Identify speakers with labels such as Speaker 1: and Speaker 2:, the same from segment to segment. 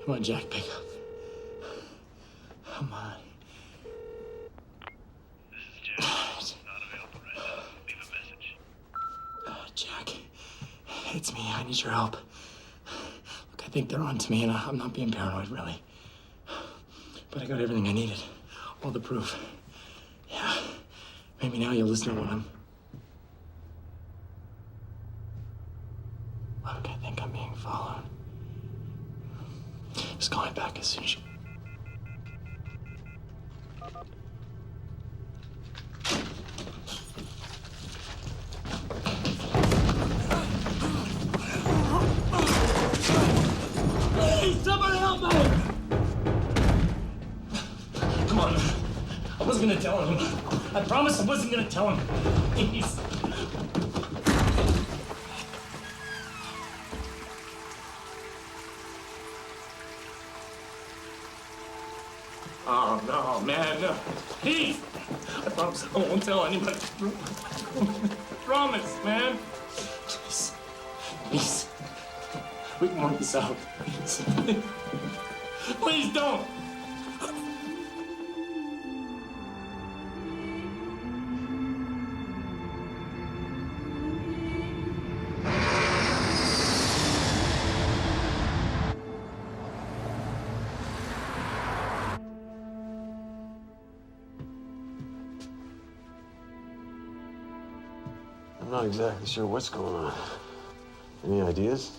Speaker 1: Come on, Jack, pick up. Come on.
Speaker 2: This is Jack. Not available right now. Leave a message.
Speaker 1: Jack, it's me. I need your help. Look, I think they're on to me, and I'm not being paranoid, really. But I got everything I needed. All the proof. Yeah. Maybe now you'll listen to what I'm... Look, I think I'm being followed. Just call me back as soon as you... Please, somebody help me! Come on. I wasn't gonna tell him. I promised I wasn't gonna tell him. Please. Oh, no, man, no. Please! I promise I won't tell anybody. I promise, man. Please. Please. We can work this out. Please. Please don't!
Speaker 3: I'm not exactly sure what's going on. Any ideas?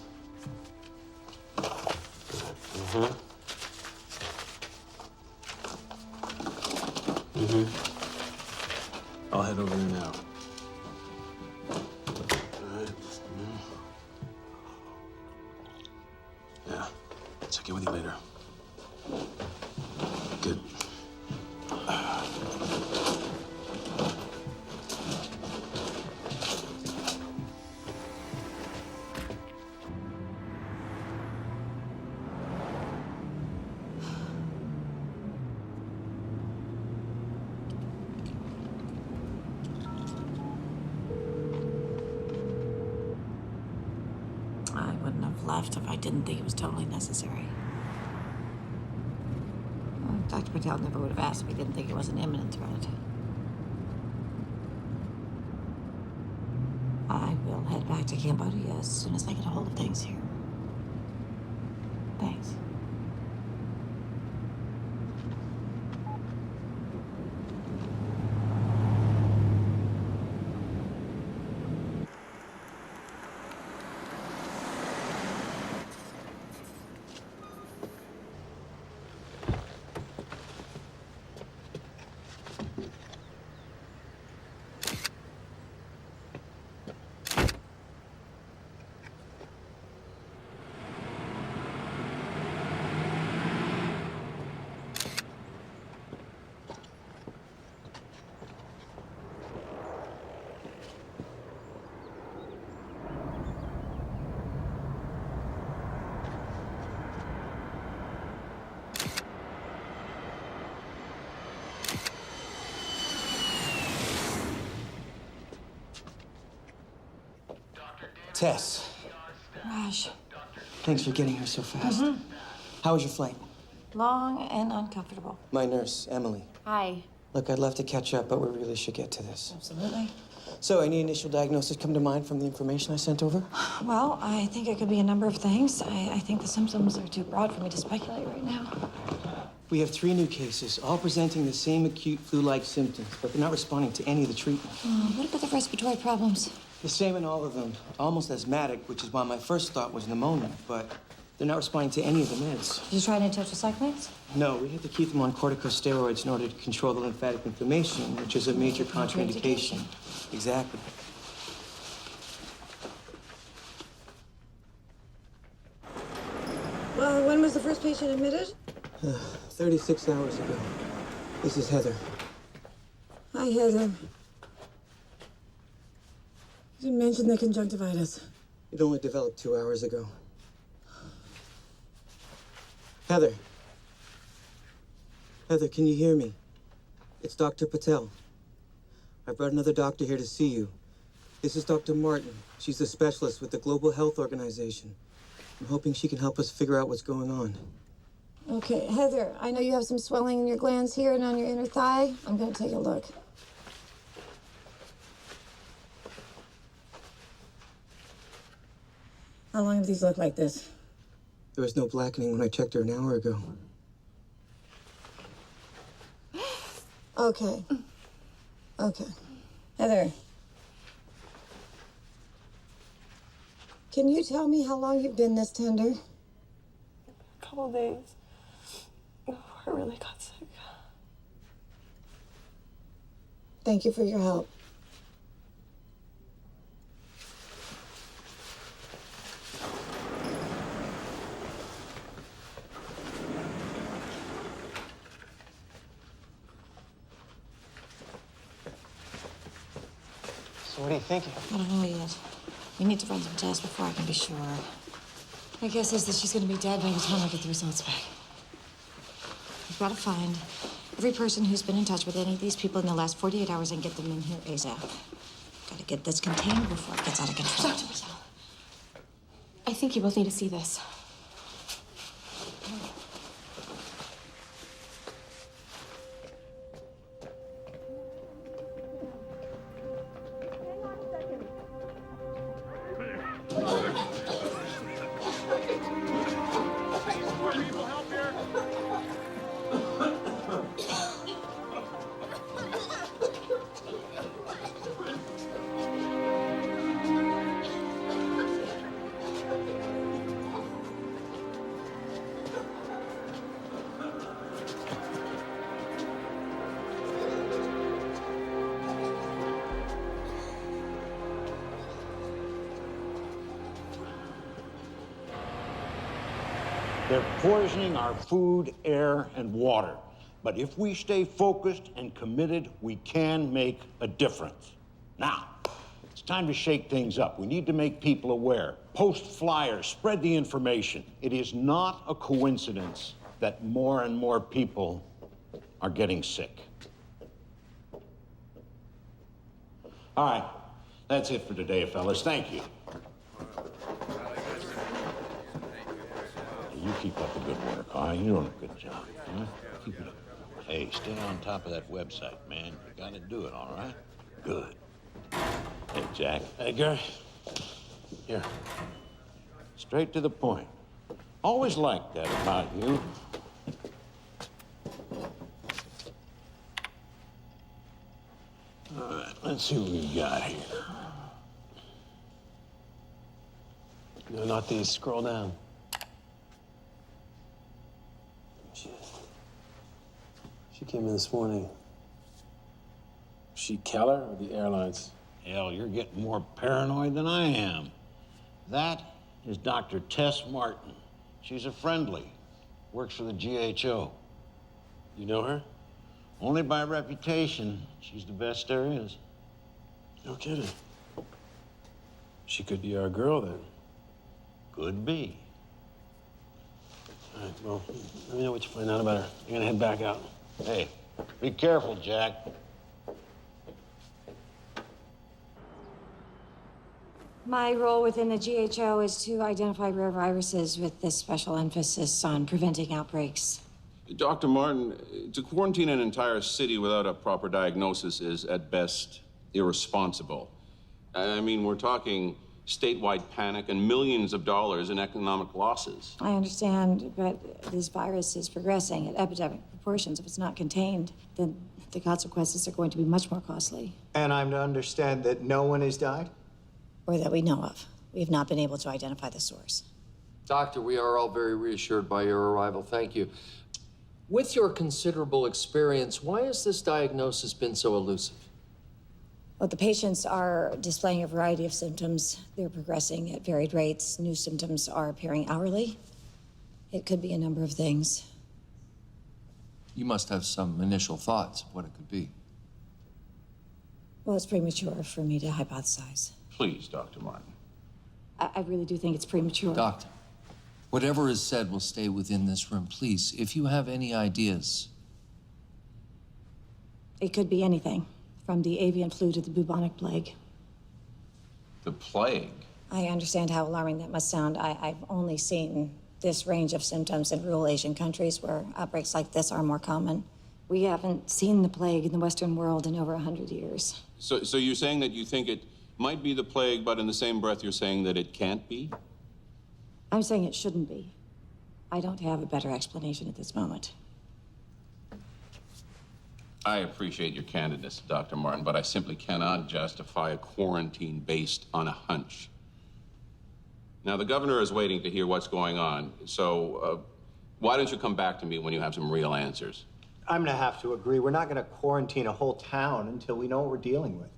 Speaker 3: I'll head over there now. All right. Yeah. Check in with you later. Good.
Speaker 4: I wouldn't have left if I didn't think it was totally necessary. Dr. Patel never would have asked if he didn't think it was an imminent threat. I will head back to Cambodia as soon as I get a hold of things here. Thanks.
Speaker 5: Tess,
Speaker 4: Raj,
Speaker 5: thanks for getting here so fast. How was your flight?
Speaker 4: long and uncomfortable.
Speaker 5: My nurse, Emily.
Speaker 4: Hi.
Speaker 5: Look, I'd love to catch up, but we really should get to this.
Speaker 4: Absolutely.
Speaker 5: So, any initial diagnosis come to mind from the information I sent over?
Speaker 4: Well, I think it could be a number of things. I think the symptoms are too broad for me to speculate right now.
Speaker 5: We have 3 new cases, all presenting the same acute flu-like symptoms, but they're not responding to any of the treatment.
Speaker 4: What about the respiratory problems?
Speaker 5: The same in all of them, almost asthmatic, which is why my first thought was pneumonia, but they're not responding to any of the meds.
Speaker 4: Did you try any tetracyclines?
Speaker 5: No, we had to keep them on corticosteroids in order to control the lymphatic inflammation, which is a major contraindication. Exactly.
Speaker 4: Well, when was the first patient admitted?
Speaker 5: 36 hours ago. This is Heather.
Speaker 4: Hi, Heather. You didn't mention the conjunctivitis.
Speaker 5: It only developed 2 hours ago. Heather. Heather, can you hear me? It's Dr. Patel. I brought another doctor here to see you. This is Dr. Martin. She's a specialist with the Global Health Organization. I'm hoping she can help us figure out what's going on.
Speaker 4: Okay, Heather, I know you have some swelling in your glands here and on your inner thigh. I'm gonna take a look. How long have these looked like this?
Speaker 5: There was no blackening when I checked her an hour ago.
Speaker 4: Okay. Okay. Heather. Can you tell me how long you've been this tender?
Speaker 6: A couple of days before I really got sick.
Speaker 4: Thank you for your help.
Speaker 5: So what are you thinking?
Speaker 4: I don't know yet. We need to run some tests before I can be sure. My guess is that she's gonna be dead by the time I get the results back. We've got to find every person who's been in touch with any of these people in the last 48 hours and get them in here ASAP. Gotta get this contained before it gets out of control.
Speaker 6: Dr. Patel, I think you both need to see this.
Speaker 3: They're poisoning our food, air, and water. But if we stay focused and committed, we can make a difference. Now, it's time to shake things up. We need to make people aware. Post flyers, spread the information. It is not a coincidence that more and more people are getting sick. All right, that's it for today, fellas. Thank you. You keep up the good work, all right? You're doing a good job. Huh? Keep it up. Hey, stay on top of that website, man. You gotta do it, all right? Good. Hey, Jack.
Speaker 7: Hey, Gary. Here.
Speaker 3: Straight to the point. Always liked that about you. All right, let's see what we've got here.
Speaker 7: No, not these. Scroll down. She came in this morning. She Keller or the airlines?
Speaker 3: Hell, you're getting more paranoid than I am. That is Dr. Tess Martin. She's a friendly. Works for the GHO.
Speaker 7: You know her?
Speaker 3: Only by reputation. She's the best there is.
Speaker 7: No kidding. She could be our girl then.
Speaker 3: Could be.
Speaker 7: All right, well, let me know what you find out about her. I'm gonna head back out.
Speaker 3: Hey, be careful, Jack.
Speaker 4: My role within the GHO is to identify rare viruses with this special emphasis on preventing outbreaks.
Speaker 8: Dr. Martin, to quarantine an entire city without a proper diagnosis is, at best, irresponsible. I mean, we're talking statewide panic and millions of dollars in economic losses.
Speaker 4: I understand, but this virus is progressing at epidemic proportions. If it's not contained, then the consequences are going to be much more costly.
Speaker 9: And I'm to understand that no one has died?
Speaker 4: Or that we know of. We have not been able to identify the source.
Speaker 10: Doctor, we are all very reassured by your arrival. Thank you. With your considerable experience, why has this diagnosis been so elusive?
Speaker 4: Well, the patients are displaying a variety of symptoms. They're progressing at varied rates. New symptoms are appearing hourly. It could be a number of things.
Speaker 10: You must have some initial thoughts of what it could be.
Speaker 4: Well, it's premature for me to hypothesize.
Speaker 8: Please, Dr. Martin.
Speaker 4: I really do think it's premature.
Speaker 10: Doctor, whatever is said will stay within this room. Please, if you have any ideas.
Speaker 4: It could be anything, from the avian flu to the bubonic plague.
Speaker 8: The plague?
Speaker 4: I understand how alarming that must sound. I've only seen this range of symptoms in rural Asian countries where outbreaks like this are more common. We haven't seen the plague in the Western world in over 100 years.
Speaker 8: So you're saying that you think it might be the plague, but in the same breath you're saying that it can't be?
Speaker 4: I'm saying it shouldn't be. I don't have a better explanation at this moment.
Speaker 8: I appreciate your candidness, Dr. Martin, but I simply cannot justify a quarantine based on a hunch. Now, the governor is waiting to hear what's going on, so why don't you come back to me when you have some real answers?
Speaker 9: I'm gonna have to agree. We're not gonna quarantine a whole town until we know what we're dealing with.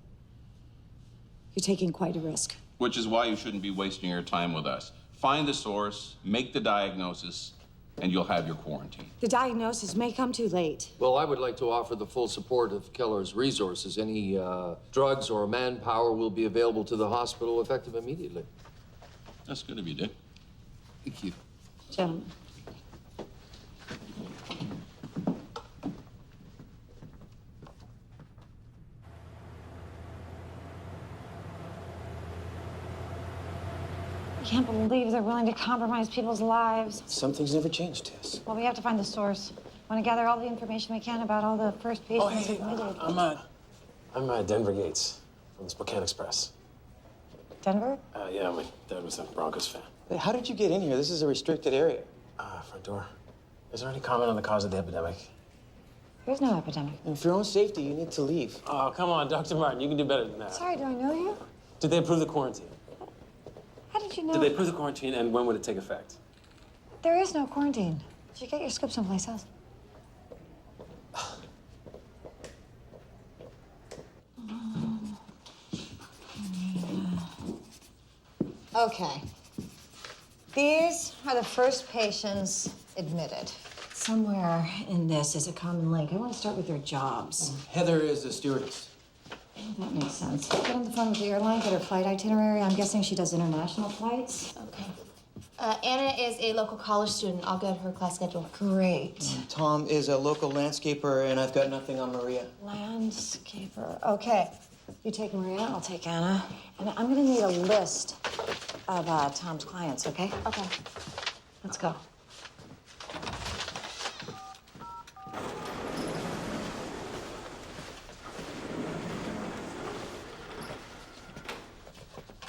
Speaker 4: You're taking quite a risk.
Speaker 8: Which is why you shouldn't be wasting your time with us. Find the source, make the diagnosis, and you'll have your quarantine.
Speaker 4: The diagnosis may come too late.
Speaker 10: Well, I would like to offer the full support of Keller's resources. Any drugs or manpower will be available to the hospital effective immediately.
Speaker 8: That's good of you, Dick.
Speaker 10: Thank you.
Speaker 4: Gentlemen. I can't believe they're willing to compromise people's lives.
Speaker 7: Some things never change, Tess.
Speaker 4: Well, we have to find the source. Want to gather all the information we can about all the first patients admitted.
Speaker 7: I'm Denver Gates from the Spokane Express.
Speaker 4: Denver?
Speaker 7: Yeah, my dad was a Broncos fan.
Speaker 5: Hey, how did you get in here? This is a restricted area.
Speaker 7: Front door. Is there any comment on the cause of the epidemic?
Speaker 4: There's no epidemic.
Speaker 5: And for your own safety, you need to leave.
Speaker 7: Oh, come on, Dr. Martin. You can do better than that.
Speaker 4: Sorry, do I know you?
Speaker 7: Did they approve the quarantine?
Speaker 4: How did you know?
Speaker 7: Did they approve the quarantine, and when would it take effect?
Speaker 4: There is no quarantine. Did you get your script someplace else? Okay. These are the first patients admitted. Somewhere in this is a common link. I want to start with their jobs.
Speaker 5: Heather is a stewardess.
Speaker 4: That makes sense. Get on the phone with the airline, get her flight itinerary. I'm guessing she does international flights.
Speaker 11: Okay. Anna is a local college student. I'll get her class schedule.
Speaker 4: Great.
Speaker 5: Tom is a local landscaper, and I've got nothing on Maria.
Speaker 4: Landscaper. Okay. You take Maria, I'll take Anna. And I'm gonna need a list of Tom's clients, okay?
Speaker 11: Okay.
Speaker 4: Let's go.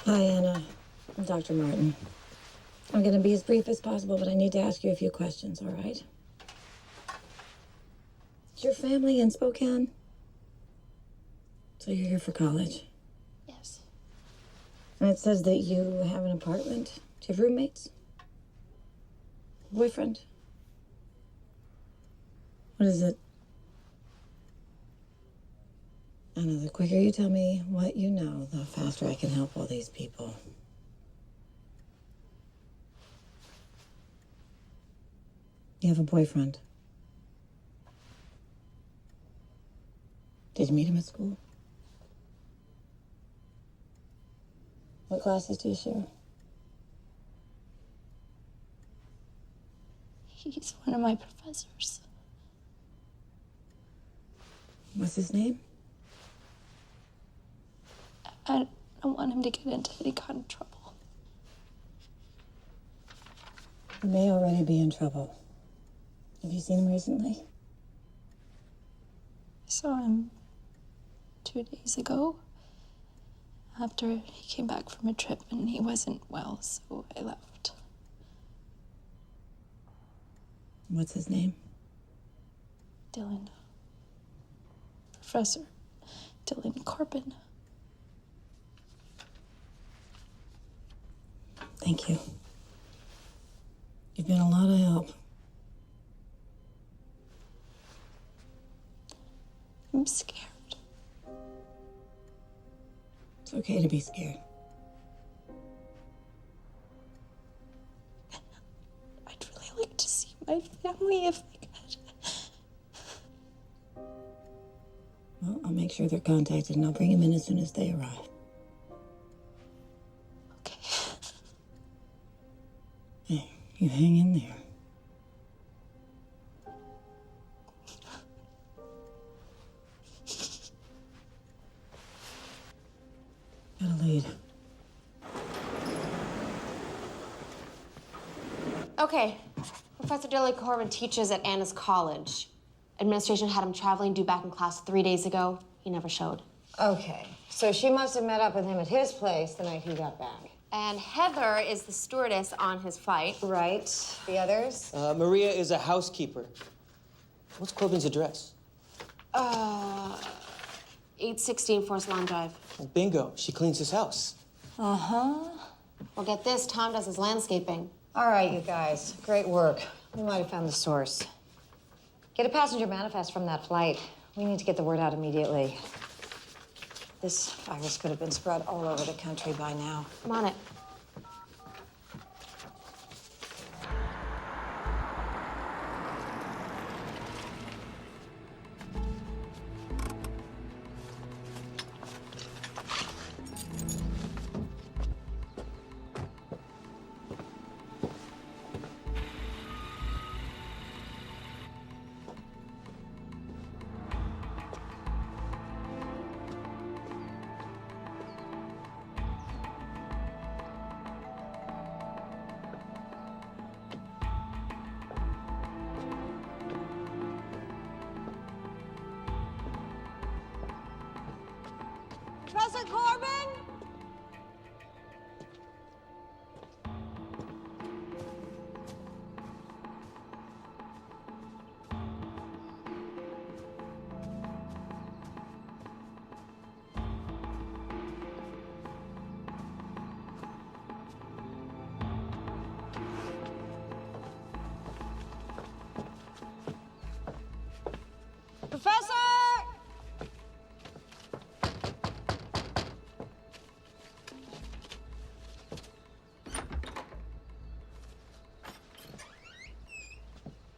Speaker 4: Hi, Anna. I'm Dr. Martin. I'm gonna be as brief as possible, but I need to ask you a few questions, all right? Is your family in Spokane? So you're here for college?
Speaker 11: Yes.
Speaker 4: And it says that you have an apartment. Do you have roommates? Boyfriend? What is it? Anna, the quicker you tell me what you know, the faster I can help all these people. You have a boyfriend. Did you meet him at school? What classes do you share?
Speaker 11: He's one of my professors.
Speaker 4: What's his name?
Speaker 11: I don't want him to get into any kind of trouble.
Speaker 4: He may already be in trouble. Have you seen him recently?
Speaker 11: I saw him 2 days ago after he came back from a trip and he wasn't well, so I left.
Speaker 4: What's his name?
Speaker 11: Dylan. Professor Dylan Corbin.
Speaker 4: Thank you. You've been a lot of help.
Speaker 11: I'm scared.
Speaker 4: It's okay to be scared.
Speaker 11: I'd really like to see my family if I could.
Speaker 4: Well, I'll make sure they're contacted and I'll bring him in as soon as they arrive.
Speaker 11: Okay.
Speaker 4: Hey, you hang in there. Got a lead.
Speaker 12: Okay, Professor Dilly Corbin teaches at Anna's college. Administration had him traveling due back in class 3 days ago. He never showed.
Speaker 4: Okay, so she must have met up with him at his place the night he got back.
Speaker 12: And Heather is the stewardess on his flight.
Speaker 4: Right. The others?
Speaker 5: Maria is a housekeeper. What's Corbin's address?
Speaker 12: 816 Forest Lawn Drive.
Speaker 5: Oh, bingo. She cleans his house.
Speaker 4: Uh-huh.
Speaker 12: Well, get this, Tom does his landscaping.
Speaker 4: All right, you guys. Great work. We might have found the source. Get a passenger manifest from that flight. We need to get the word out immediately. This virus could have been spread all over the country by now.
Speaker 12: I'm on it.
Speaker 4: Professor Corbin? Professor!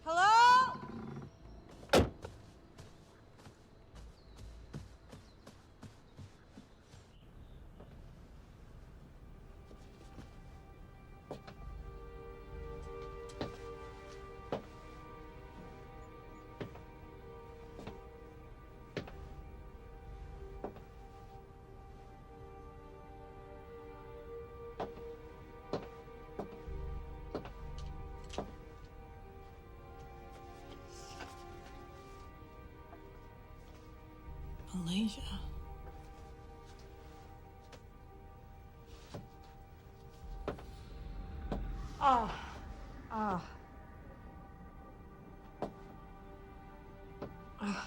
Speaker 4: Hello?
Speaker 6: Malaysia.
Speaker 4: Oh. Oh. Oh, God.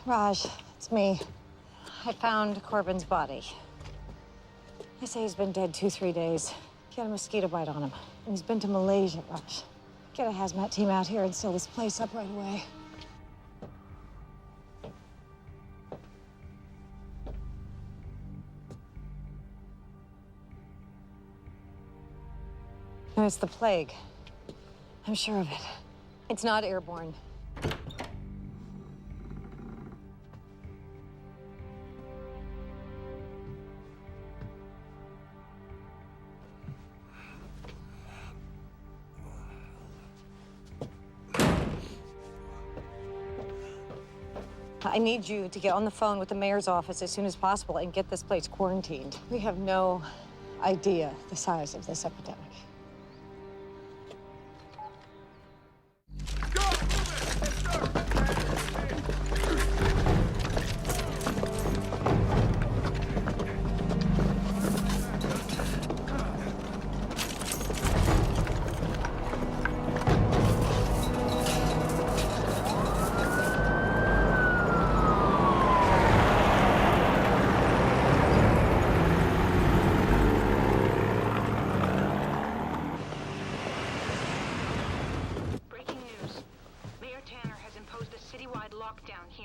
Speaker 4: Raj, it's me. I found Corbin's body. They say he's been dead 2-3 days. He had a mosquito bite on him. And he's been to Malaysia, Raj. Get a hazmat team out here and seal this place up right away. No, it's the plague. I'm sure of it. It's not airborne. I need you to get on the phone with the mayor's office as soon as possible and get this place quarantined. We have no idea the size of this epidemic.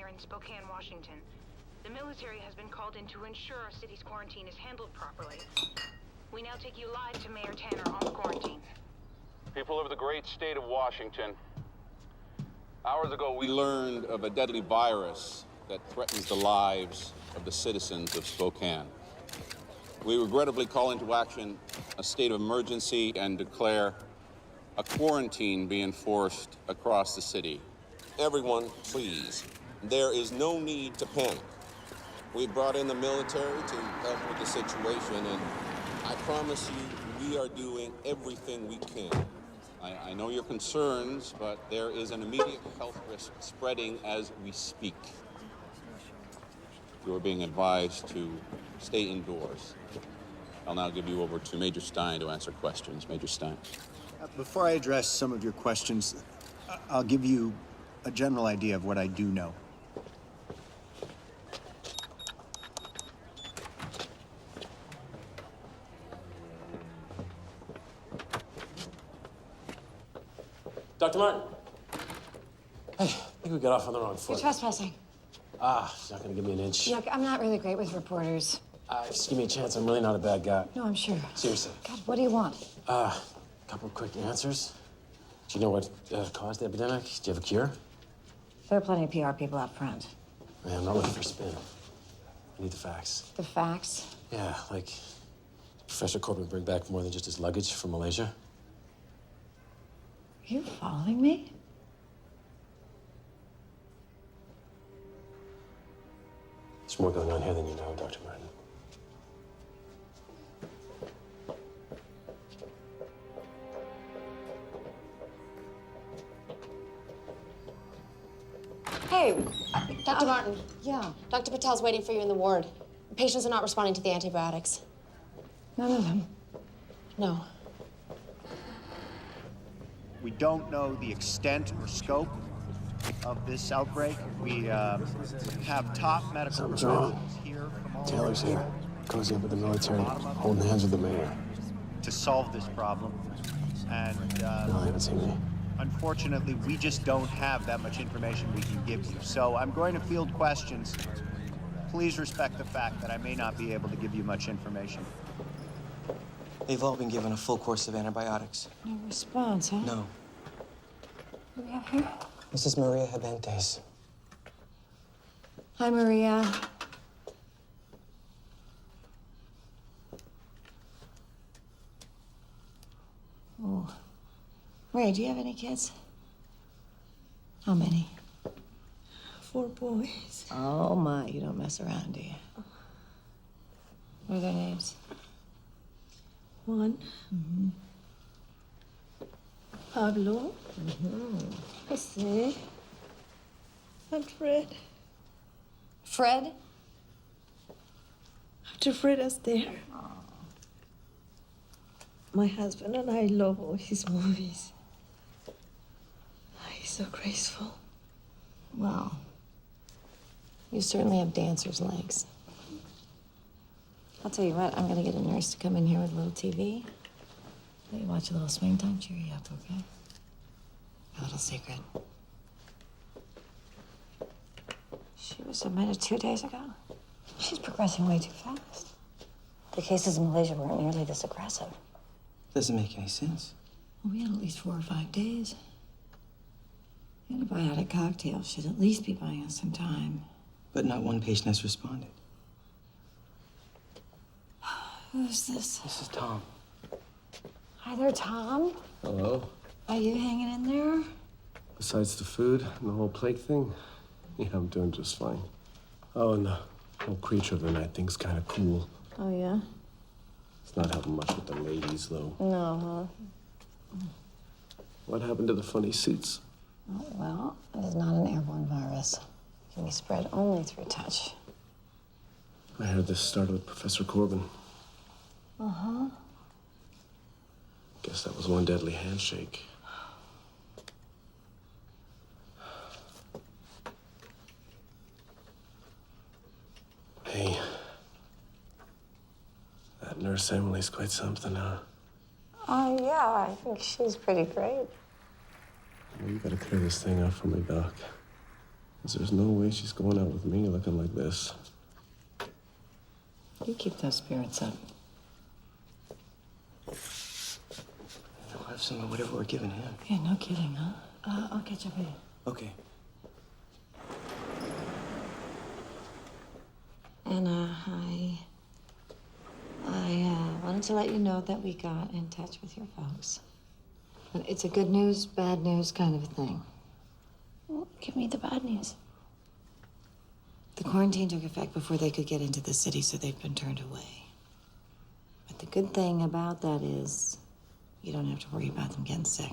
Speaker 13: here in Spokane, Washington. The military has been called in to ensure our city's quarantine is handled properly. We now take you live to Mayor Tanner on the quarantine.
Speaker 8: People of the great state of Washington, hours ago we learned of a deadly virus that threatens the lives of the citizens of Spokane. We regrettably call into action a state of emergency and declare a quarantine be enforced across the city.
Speaker 14: Everyone, please. There is no need to panic. We brought in the military to help with the situation, and I promise you, we are doing everything we can. I know your concerns, but there is an immediate health risk spreading as we speak. You are being advised to stay indoors. I'll now give you over to Major Stein to answer questions. Major Stein.
Speaker 15: Before I address some of your questions, I'll give you a general idea of what I do know.
Speaker 7: Dr. Martin. Hey, I think we got off on the wrong foot.
Speaker 4: You're trespassing.
Speaker 7: She's not gonna give me an inch.
Speaker 4: Look, I'm not really great with reporters.
Speaker 7: Just give me a chance. I'm really not a bad guy.
Speaker 4: No, I'm sure.
Speaker 7: Seriously.
Speaker 4: God, what do you want?
Speaker 7: Couple of quick answers. Do you know what caused the epidemic? Do you have a cure?
Speaker 4: There are plenty of PR people out front.
Speaker 7: Man, I'm not looking for spin. I need the facts.
Speaker 4: The facts?
Speaker 7: Yeah, like, did Professor Corbin bring back more than just his luggage from Malaysia?
Speaker 4: Are you following me?
Speaker 7: There's more going on here than you know, Dr. Martin.
Speaker 4: Hey,
Speaker 12: Dr. Martin.
Speaker 4: Yeah.
Speaker 12: Dr. Patel's waiting for you in the ward. Patients are not responding to the antibiotics.
Speaker 4: None of them.
Speaker 12: No.
Speaker 15: We don't know the extent or scope of this outbreak. We have top medical
Speaker 7: Something's wrong.
Speaker 15: professionals here from all
Speaker 7: Taylor's
Speaker 15: over
Speaker 7: here. Cozy up with the military, holding hands with the mayor.
Speaker 15: to solve this problem. And
Speaker 7: No, they haven't seen me.
Speaker 15: unfortunately, we just don't have that much information we can give you. So I'm going to field questions. Please respect the fact that I may not be able to give you much information.
Speaker 5: They've all been given a full course of antibiotics.
Speaker 4: No response, huh?
Speaker 5: No.
Speaker 4: What do we have here?
Speaker 5: This is Maria Habentes.
Speaker 4: Hi, Maria. Oh. Ray, do you have any kids? How many?
Speaker 6: 4 boys.
Speaker 4: Oh, my. You don't mess around, do you? What are their names?
Speaker 6: Juan. Pablo. Jose. And Fred.
Speaker 4: Fred?
Speaker 6: After Fred is there. My husband and I love all his movies. He's so graceful.
Speaker 4: Well, you certainly have dancer's legs. I'll tell you what, I'm gonna get a nurse to come in here with a little TV. Let you watch a little swing time, cheer you up, okay? A little secret. She was admitted 2 days ago. She's progressing way too fast. The cases in Malaysia weren't nearly this aggressive.
Speaker 5: Doesn't make any sense.
Speaker 4: Well, we had at least 4 or 5 days. Antibiotic cocktail should at least be buying us some time.
Speaker 5: But not one patient has responded.
Speaker 4: Who's this?
Speaker 5: This is Tom.
Speaker 4: Hi there, Tom.
Speaker 7: Hello.
Speaker 4: Are you hanging in there?
Speaker 7: Besides the food and the whole plague thing, yeah, I'm doing just fine. Oh, and the whole creature of the night thing's kind of cool.
Speaker 4: Oh, yeah?
Speaker 7: It's not helping much with the ladies, though.
Speaker 4: No, huh?
Speaker 7: What happened to the funny suits?
Speaker 4: Oh, well, it is not an airborne virus. It can be spread only through touch.
Speaker 7: I heard this started with Professor Corbin.
Speaker 4: Uh-huh.
Speaker 7: Guess that was one deadly handshake. Hey, that nurse Emily's quite something, huh?
Speaker 4: Yeah, I think she's pretty great.
Speaker 7: Well, you gotta clear this thing up for me, Doc. Because there's no way she's going out with me looking like this.
Speaker 16: You keep those spirits up.
Speaker 5: We'll have some of whatever we're giving him.
Speaker 16: Yeah, no kidding, huh? I'll catch up with you.
Speaker 5: Okay.
Speaker 4: Anna, I wanted to let you know that we got in touch with your folks. But it's a good news, bad news kind of a thing.
Speaker 11: Well, give me the bad news.
Speaker 4: The quarantine took effect before they could get into the city, so they've been turned away. But the good thing about that is you don't have to worry about them getting sick.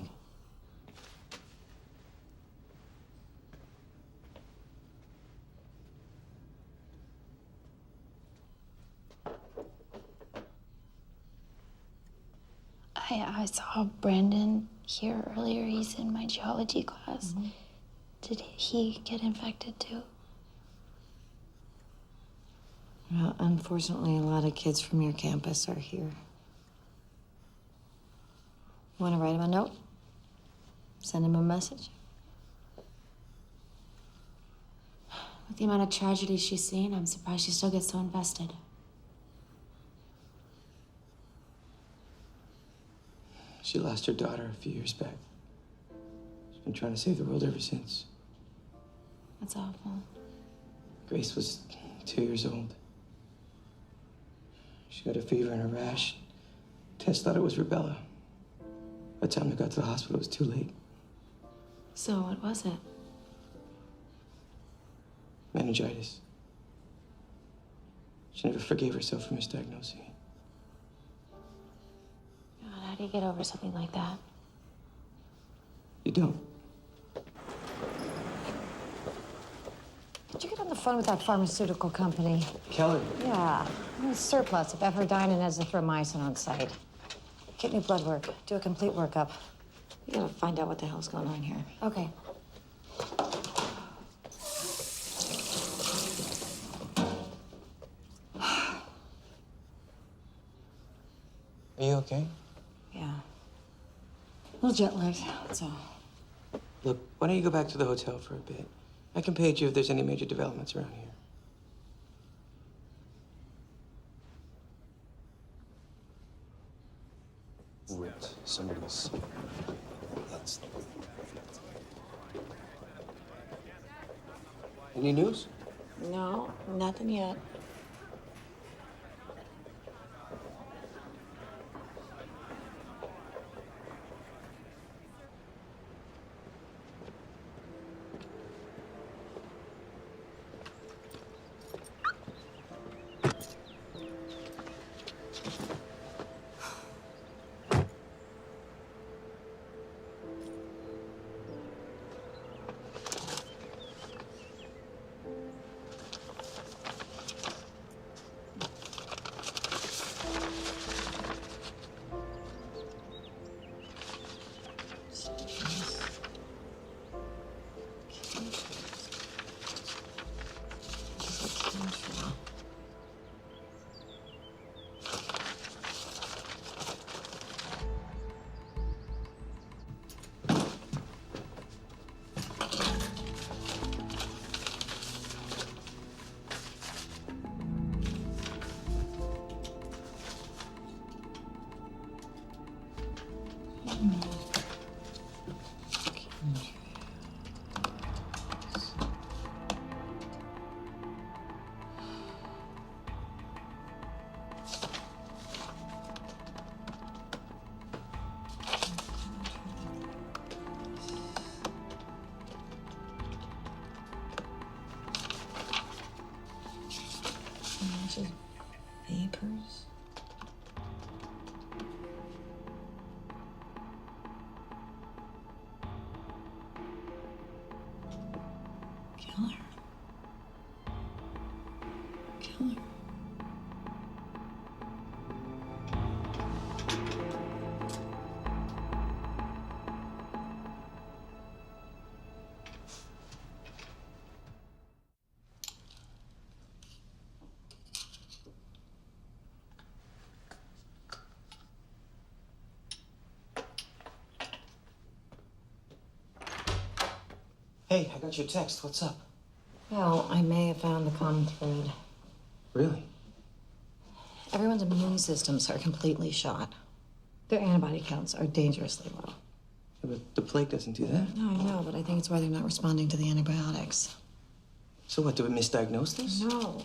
Speaker 11: I saw Brandon here earlier. He's in my geology class.
Speaker 4: Mm-hmm.
Speaker 11: Did he get infected too?
Speaker 4: Well, unfortunately, a lot of kids from your campus are here. Want to write him a note? Send him a message? With the amount of tragedy she's seen, I'm surprised she still gets so invested.
Speaker 5: She lost her daughter a few years back. She's been trying to save the world ever since.
Speaker 4: That's awful.
Speaker 5: Grace was 2 years old. She got a fever and a rash. Tess thought it was rubella. By the time they got to the hospital, it was too late.
Speaker 4: So what was it?
Speaker 5: Meningitis. She never forgave herself for misdiagnosing it.
Speaker 12: God, how do you get over something like that?
Speaker 5: You don't.
Speaker 4: Did you get on the phone with that pharmaceutical company?
Speaker 5: Kelly.
Speaker 4: Yeah. I'm surplus of ephedrine and azithromycin on site. Kidney blood work. Do a complete workup. We gotta find out what the hell's going on here.
Speaker 12: Okay.
Speaker 5: Are you okay?
Speaker 4: Yeah. A little jet lagged, that's all.
Speaker 5: Look, why don't you go back to the hotel for a bit? I can page you if there's any major developments around here.
Speaker 7: Wait, somebody's... That's...
Speaker 5: Any news?
Speaker 4: No, nothing yet. Just vapors. Killer. Killer.
Speaker 5: Hey, I got your text. What's up?
Speaker 4: Well, I may have found the common thread.
Speaker 5: Really?
Speaker 4: Everyone's immune systems are completely shot. Their antibody counts are dangerously low.
Speaker 5: Yeah, but the plague doesn't do that.
Speaker 4: No, I know, but I think it's why they're not responding to the antibiotics.
Speaker 5: So what, do we misdiagnose this?
Speaker 4: No,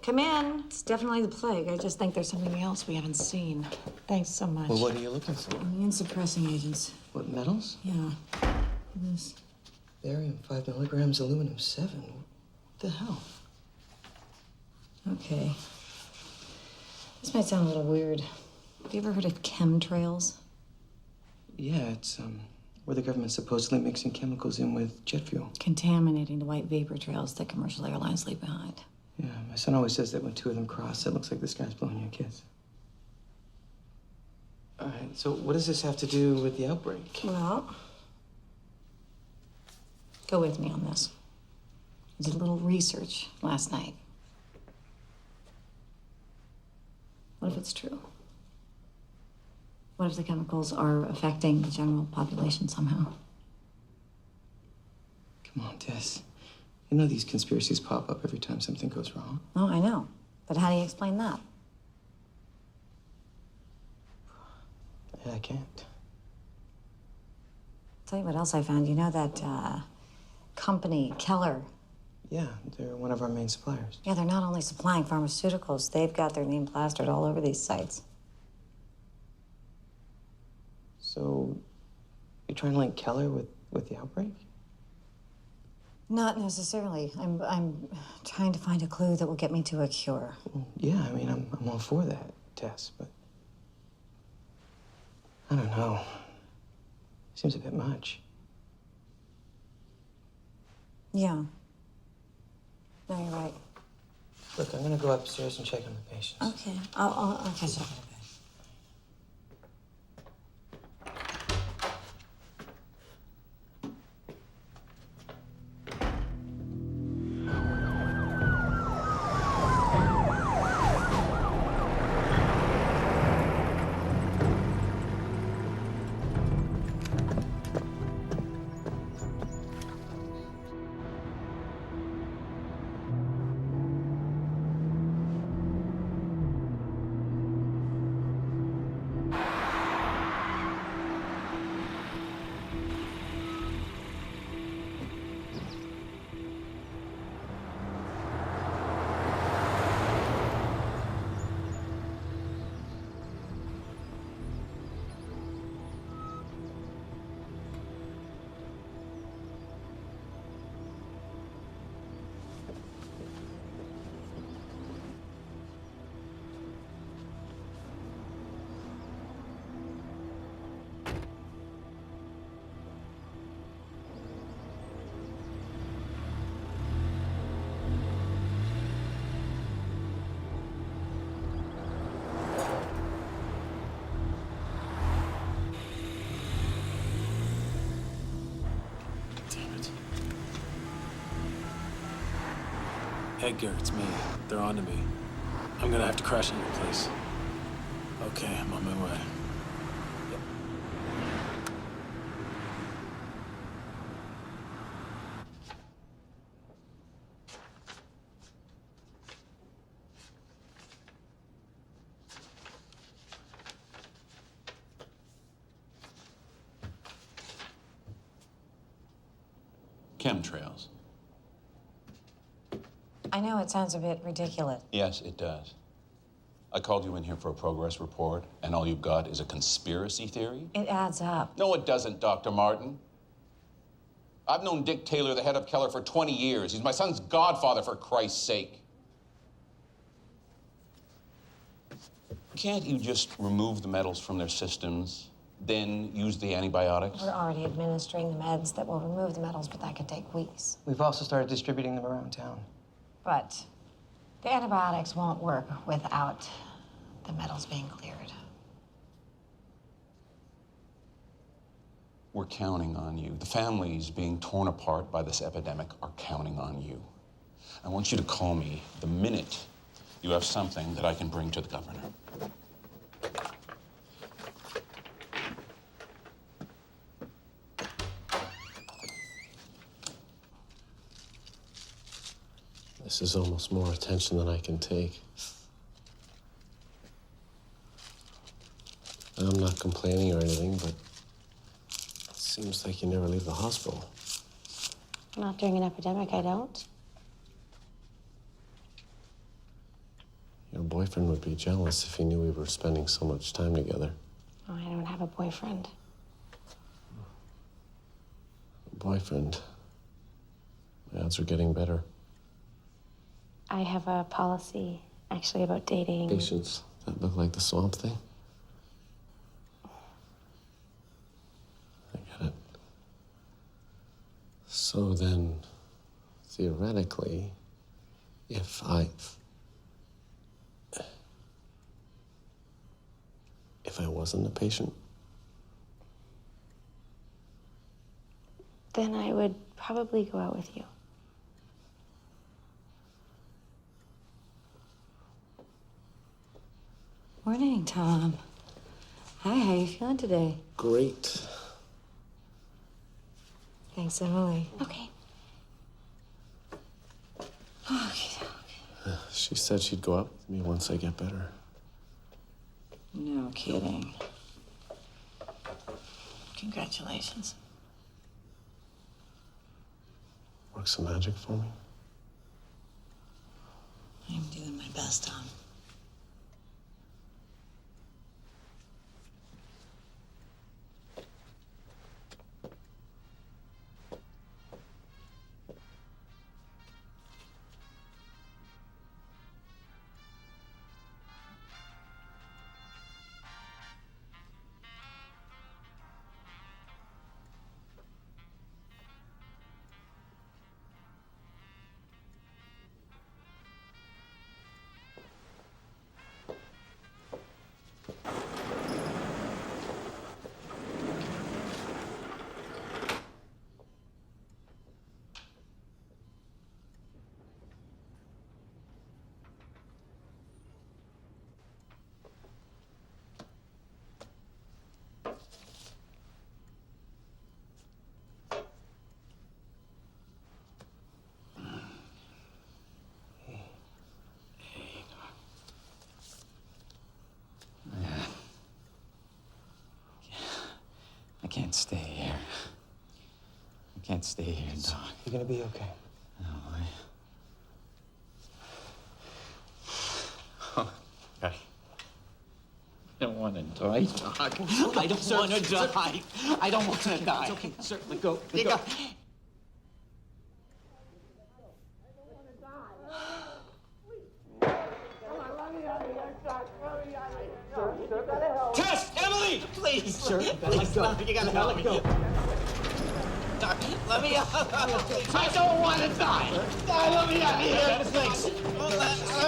Speaker 4: come in. It's definitely the plague. I just think there's something else we haven't seen. Thanks so much.
Speaker 5: Well, what are you looking for?
Speaker 4: Immune suppressing agents.
Speaker 5: What, metals?
Speaker 4: Yeah. This.
Speaker 5: Barium 5 milligrams, aluminum 7. What the hell?
Speaker 4: Okay. This might sound a little weird. Have you ever heard of chemtrails?
Speaker 5: Yeah, it's where the government's supposedly mixing chemicals in with jet fuel.
Speaker 4: Contaminating the white vapor trails that commercial airlines leave behind.
Speaker 5: Yeah, my son always says that when two of them cross, it looks like this guy's blowing you a kiss. All right, so what does this have to do with the outbreak?
Speaker 4: Well, go with me on this. I did a little research last night. What if it's true? What if the chemicals are affecting the general population somehow?
Speaker 5: Come on, Tess. You know these conspiracies pop up every time something goes wrong.
Speaker 4: Oh, I know. But how do you explain that?
Speaker 5: Yeah, I can't.
Speaker 4: Tell you what else I found. You know that company, Keller?
Speaker 5: Yeah, they're one of our main suppliers.
Speaker 4: Yeah, they're not only supplying pharmaceuticals, they've got their name plastered all over these sites.
Speaker 5: So, you're trying to link Keller with the outbreak?
Speaker 4: Not necessarily. I'm trying to find a clue that will get me to a cure.
Speaker 5: Well, yeah, I mean, I'm all for that, Tess, but I don't know. Seems a bit much.
Speaker 4: Yeah. No, you're right.
Speaker 5: Look, I'm gonna go upstairs and check on the patients.
Speaker 4: Okay. I'll catch up in a bit.
Speaker 7: Edgar, it's me. They're on to me. I'm gonna have to crash in your place. Okay, I'm on my way.
Speaker 8: Chemtrails.
Speaker 4: I know it sounds a bit ridiculous.
Speaker 8: Yes, it does. I called you in here for a progress report, and all you've got is a conspiracy theory?
Speaker 4: It adds up.
Speaker 8: No, it doesn't, Dr. Martin. I've known Dick Taylor, the head of Keller, for 20 years. He's my son's godfather, for Christ's sake. Can't you just remove the metals from their systems, then use the antibiotics?
Speaker 4: We're already administering the meds that will remove the metals, but that could take weeks.
Speaker 5: We've also started distributing them around town.
Speaker 4: But the antibiotics won't work without the metals being cleared.
Speaker 8: We're counting on you. The families being torn apart by this epidemic are counting on you. I want you to call me the minute you have something that I can bring to the governor.
Speaker 7: This is almost more attention than I can take. I'm not complaining or anything, but it seems like you never leave the hospital.
Speaker 12: Not during an epidemic, I don't.
Speaker 7: Your boyfriend would be jealous if he knew we were spending so much time together.
Speaker 12: Oh, I don't have a boyfriend.
Speaker 7: Boyfriend. My odds are getting better.
Speaker 12: I have a policy, actually, about dating.
Speaker 7: Patients that look like the swamp thing. I get it. So then, theoretically, if I wasn't a patient,
Speaker 12: then I would probably go out with you.
Speaker 4: Morning, Tom. Hi, how you feeling today?
Speaker 7: great.
Speaker 4: Thanks, Emily.
Speaker 12: Okay.
Speaker 4: Okay.
Speaker 7: She said she'd go out with me once I get better.
Speaker 4: No kidding. Congratulations.
Speaker 7: Work some magic for me.
Speaker 4: I'm doing my best, Tom.
Speaker 17: I can't stay here. I can't stay here, Doc.
Speaker 9: You're gonna be okay.
Speaker 17: No, I don't want to die, Doc. I don't want to die. I don't want to die. It's okay. Certainly go. You go.
Speaker 5: Tess! Emily!
Speaker 17: Please, sir.
Speaker 5: Please, no, you gotta help me.
Speaker 17: Doc, let me out. I don't want to die. Let me out of here. Thanks. Let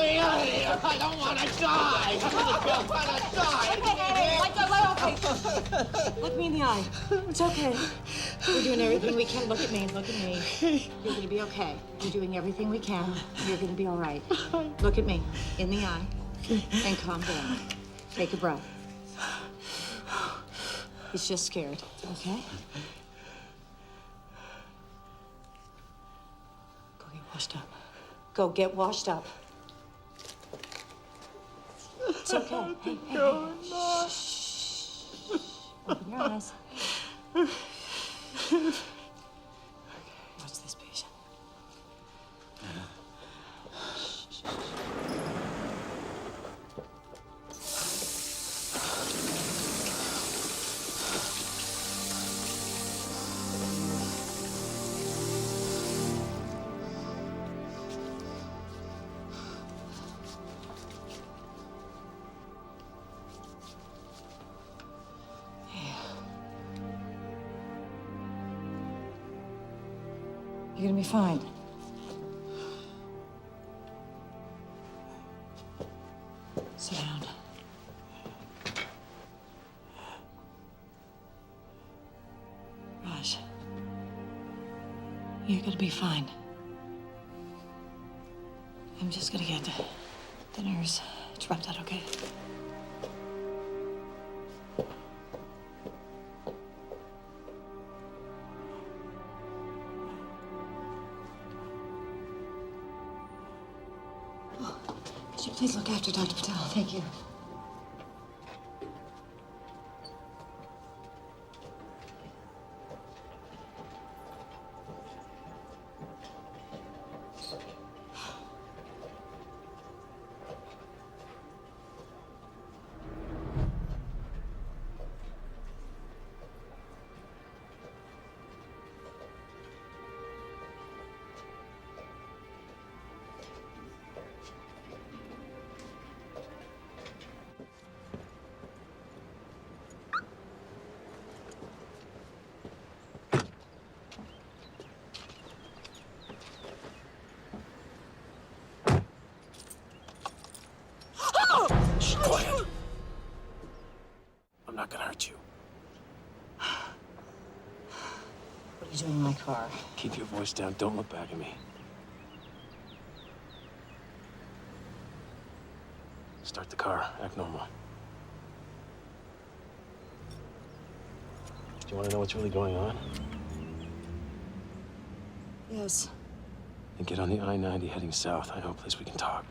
Speaker 17: me out of here. I don't want to die. I don't want to die.
Speaker 4: Okay. Look me in the eye. It's okay. We're doing everything we can. Look at me. Look at me. You're gonna be okay. We're doing everything we can. You're gonna be all right. Look at me in the eye and calm down. Take a breath. He's just scared, okay? Go get washed up. Go get washed up. It's okay. Hey, hey, hey. Shh. Open your eyes. Watch this patient. You're gonna be fine. Sit down. Raj, you're gonna be fine. I'm just gonna get the nurse. Drop that, okay? Could you please look after Dr. Patel? Thank you.
Speaker 7: Shh, quiet. I'm not gonna hurt you.
Speaker 4: What are you doing in my car?
Speaker 7: Keep your voice down. Don't look back at me. Start the car. Act normal. Do you want to know what's really going on?
Speaker 4: Yes.
Speaker 7: Then get on the I-90 heading south. I know a place we can talk.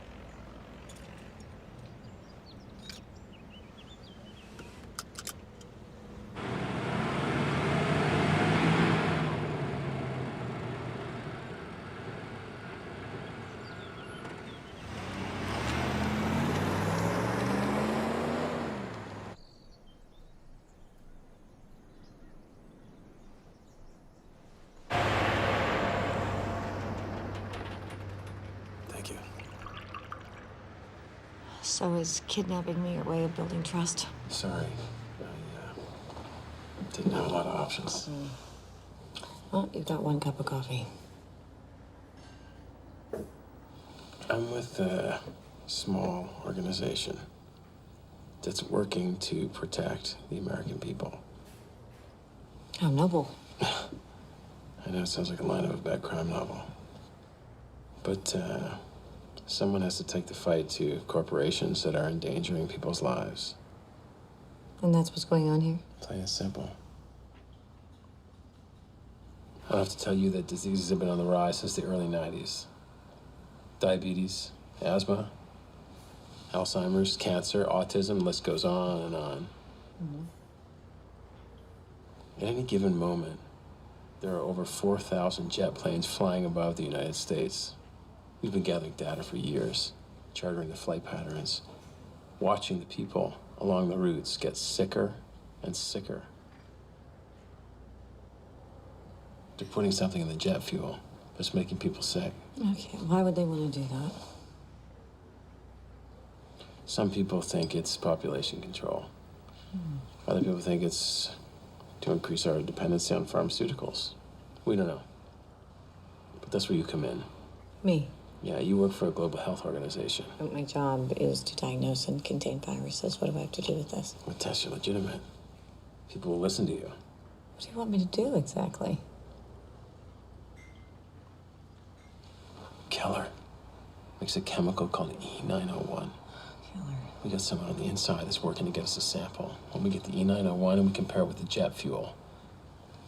Speaker 7: Thank you.
Speaker 4: So is kidnapping me your way of building trust?
Speaker 7: Sorry. I didn't have a lot of options.
Speaker 4: Well, you've got one cup of coffee.
Speaker 7: I'm with a small organization that's working to protect the American people.
Speaker 4: How noble.
Speaker 7: I know it sounds like a line of a bad crime novel. But someone has to take the fight to corporations that are endangering people's lives.
Speaker 4: And that's what's going on here?
Speaker 7: Plain and simple. I don't have to tell you that diseases have been on the rise since the early 90s. Diabetes, asthma, Alzheimer's, cancer, autism, the list goes on and on. At any given moment, there are over 4,000 jet planes flying above the United States. We've been gathering data for years, charting the flight patterns, watching the people along the routes get sicker and sicker. They're putting something in the jet fuel that's making people sick.
Speaker 4: Okay, why would they want to do that?
Speaker 7: Some people think it's population control. Other people think it's to increase our dependency on pharmaceuticals. We don't know. But that's where you come in.
Speaker 4: Me?
Speaker 7: Yeah, you work for a global health organization.
Speaker 4: But my job is to diagnose and contain viruses. What do I have to do with this?
Speaker 7: Well, tests are legitimate. People will listen to you.
Speaker 4: What do you want me to do exactly?
Speaker 7: Keller makes a chemical called E901.
Speaker 4: Keller.
Speaker 7: We got someone on the inside that's working to get us a sample. When we get the E901 and we compare it with the jet fuel,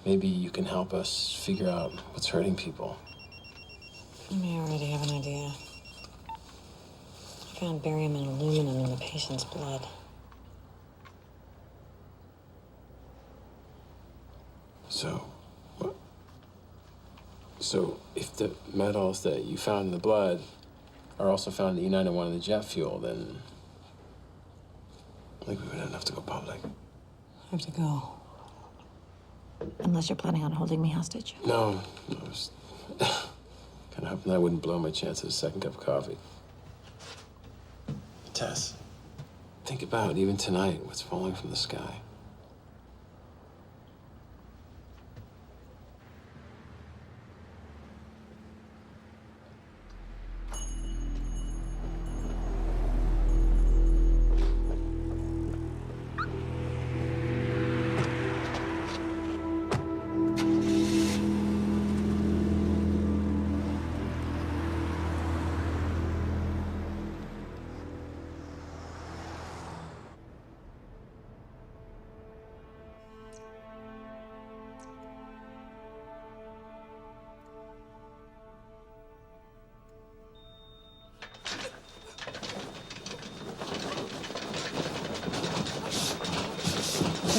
Speaker 7: maybe you can help us figure out what's hurting people.
Speaker 4: I may already have an idea. I found barium and aluminum in the patient's blood.
Speaker 7: So if the metals that you found in the blood are also found in the E901 in the jet fuel, then I think we would have to go public.
Speaker 4: I have to go. Unless you're planning on holding me hostage.
Speaker 7: No, I was kind of hoping I wouldn't blow my chance at a second cup of coffee. Tess, think about, even tonight, what's falling from the sky.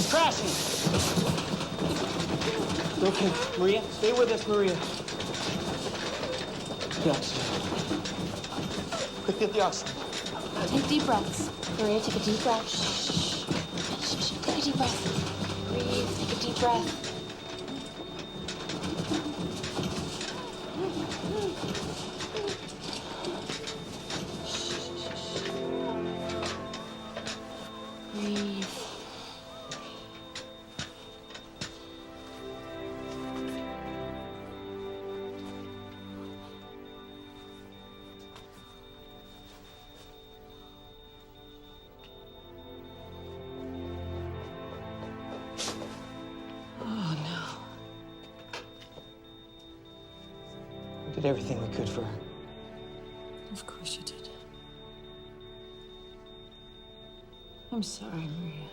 Speaker 5: He's crashing. Okay, Maria, stay with us, Maria. The oxygen. Quick, get the oxygen.
Speaker 12: Take deep breaths. Maria, take a deep breath. Shh. Shh. Take a deep breath. Breathe. Take a deep breath. Breathe.
Speaker 4: Oh, no.
Speaker 5: We did everything we could for her.
Speaker 4: Of course you did. I'm sorry, Maria.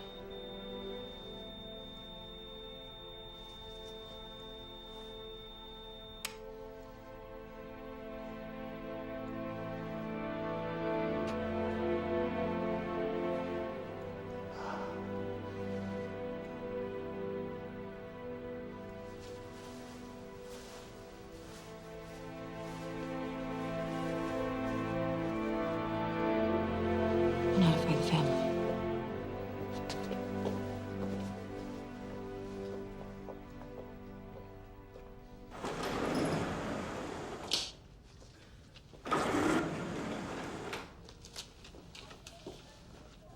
Speaker 4: Notify the family.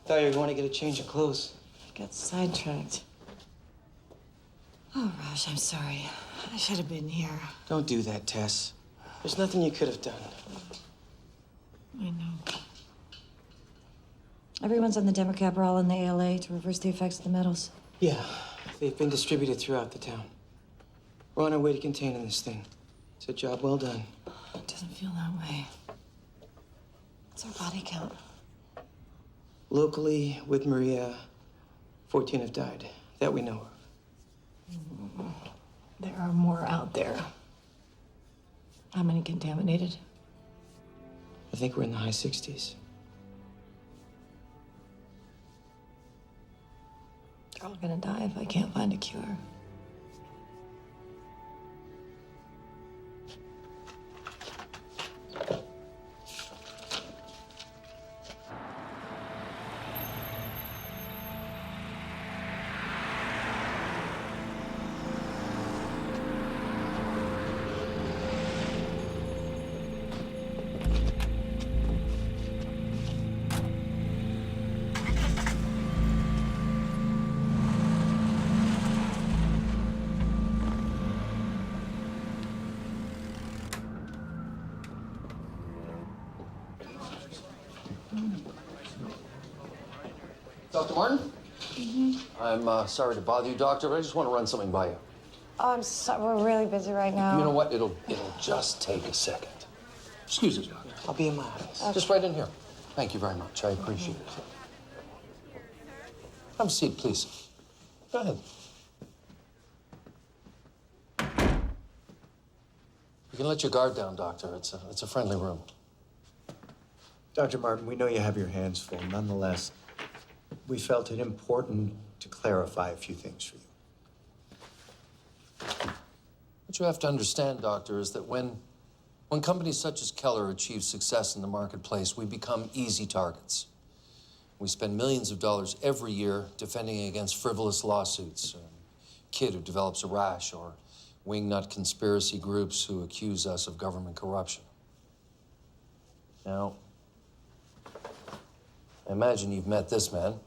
Speaker 5: Thought you were going to get a change of clothes.
Speaker 4: I got sidetracked. Oh, Raj, I'm sorry. I should have been here.
Speaker 5: Don't do that, Tess. There's nothing you could have done.
Speaker 4: I know. Everyone's on the demo cab. We're all in the ALA to reverse the effects of the metals.
Speaker 5: Yeah, they've been distributed throughout the town. We're on our way to containing this thing. It's a job well done.
Speaker 4: It doesn't feel that way. What's our body count?
Speaker 5: Locally, with Maria, 14 have died, that we know of.
Speaker 4: There are more out there. How many contaminated?
Speaker 5: I think we're in the high 60s.
Speaker 4: They're all gonna die if I can't find a cure.
Speaker 10: Dr. Martin? I'm sorry to bother you, Doctor, but I just want to run something by you.
Speaker 4: Oh, I'm sorry. We're really busy right now.
Speaker 10: You know what? It'll just take a second. Excuse me, Doctor.
Speaker 5: I'll be in my office.
Speaker 10: Just right in here. Thank you very much. I appreciate it. Have a seat, please. Go ahead. You can let your guard down, Doctor. It's a friendly room.
Speaker 15: Dr. Martin, we know you have your hands full. Nonetheless, we felt it important to clarify a few things for you.
Speaker 10: What you have to understand, Doctor, is that when companies such as Keller achieve success in the marketplace, we become easy targets. We spend millions of dollars every year defending against frivolous lawsuits. A kid who develops a rash, or wingnut conspiracy groups who accuse us of government corruption. Now, I imagine you've met this man.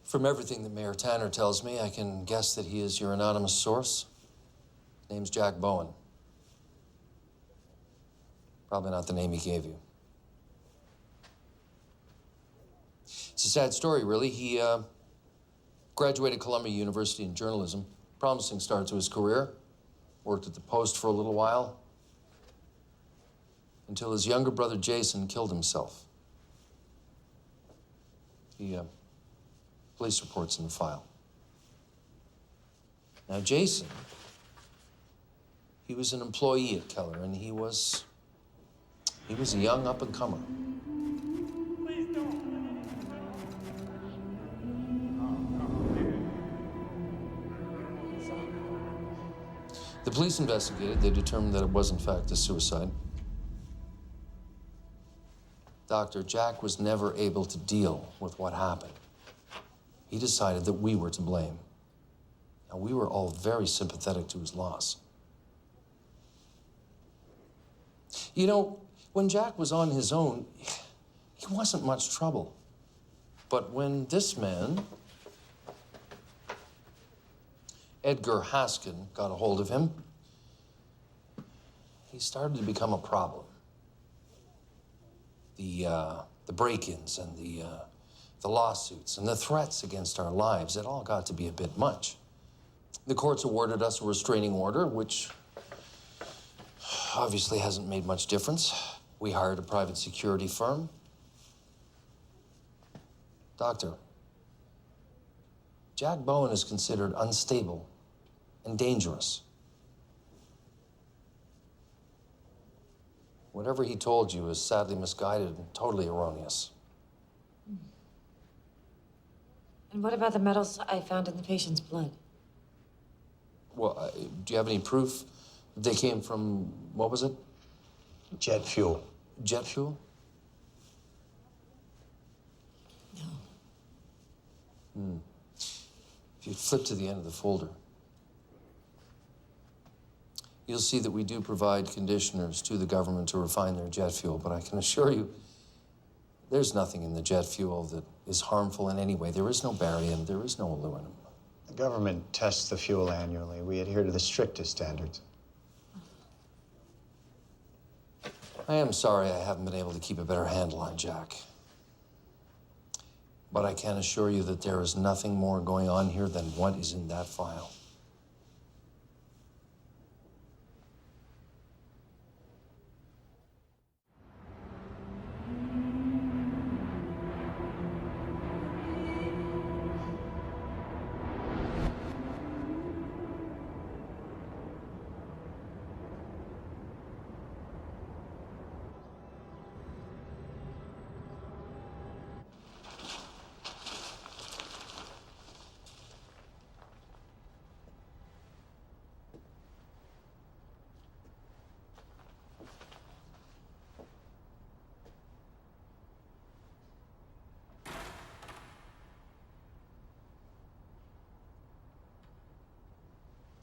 Speaker 10: From everything that Mayor Tanner tells me, I can guess that he is your anonymous source. His name's Jack Bowen. Probably not the name he gave you. It's a sad story, really. He graduated Columbia University in journalism. Promising start to his career. Worked at the Post for a little while. Until his younger brother Jason killed himself. Police reports in the file. Now, Jason, he was an employee at Keller, and he was a young up-and-comer. The police investigated. They determined that it was, in fact, a suicide. Doctor, Jack was never able to deal with what happened. He decided that we were to blame. Now, we were all very sympathetic to his loss. You know, when Jack was on his own, he wasn't much trouble. But when this man, Edgar Haskin, got a hold of him, he started to become a problem. The break-ins and the lawsuits and the threats against our lives, it all got to be a bit much. The courts awarded us a restraining order, which obviously hasn't made much difference. We hired a private security firm. Doctor, Jack Bowen is considered unstable and dangerous. Whatever he told you is sadly misguided and totally erroneous.
Speaker 4: And what about the metals I found in the patient's blood?
Speaker 10: Well, do you have any proof that they came from, what was it?
Speaker 9: Jet fuel.
Speaker 10: Jet fuel? No. If you flip to the end of the folder, you'll see that we do provide conditioners to the government to refine their jet fuel, but I can assure you, there's nothing in the jet fuel that is harmful in any way. There is no barium, there is no aluminum.
Speaker 9: The government tests the fuel annually. We adhere to the strictest standards.
Speaker 10: I am sorry I haven't been able to keep a better handle on Jack. But I can assure you that there is nothing more going on here than what is in that file.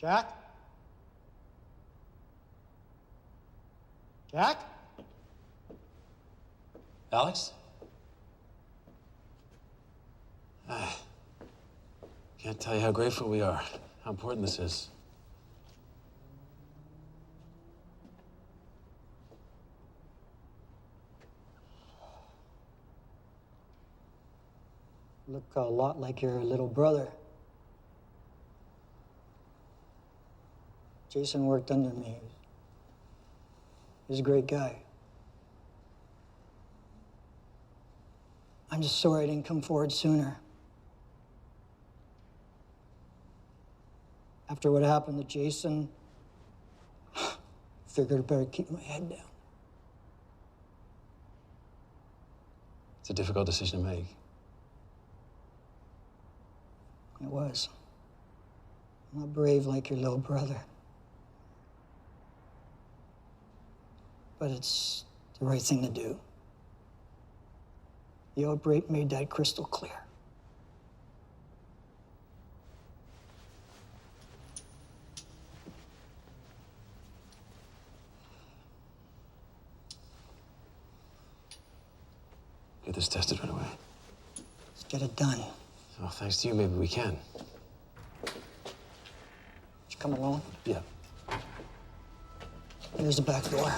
Speaker 9: Jack? Jack?
Speaker 18: Alex? Can't tell you how grateful we are, how important this is.
Speaker 19: Look a lot like your little brother. Jason worked under me. He's a great guy. I'm just sorry I didn't come forward sooner. After what happened to Jason, figured I better keep my head down.
Speaker 18: It's a difficult decision to make.
Speaker 19: It was. I'm not brave like your little brother. But it's the right thing to do. The outbreak made that crystal clear.
Speaker 18: Get this tested right away.
Speaker 19: Let's get it done.
Speaker 18: Well, thanks to you, maybe we can.
Speaker 19: Did you come alone?
Speaker 18: Yeah.
Speaker 19: There's the back door.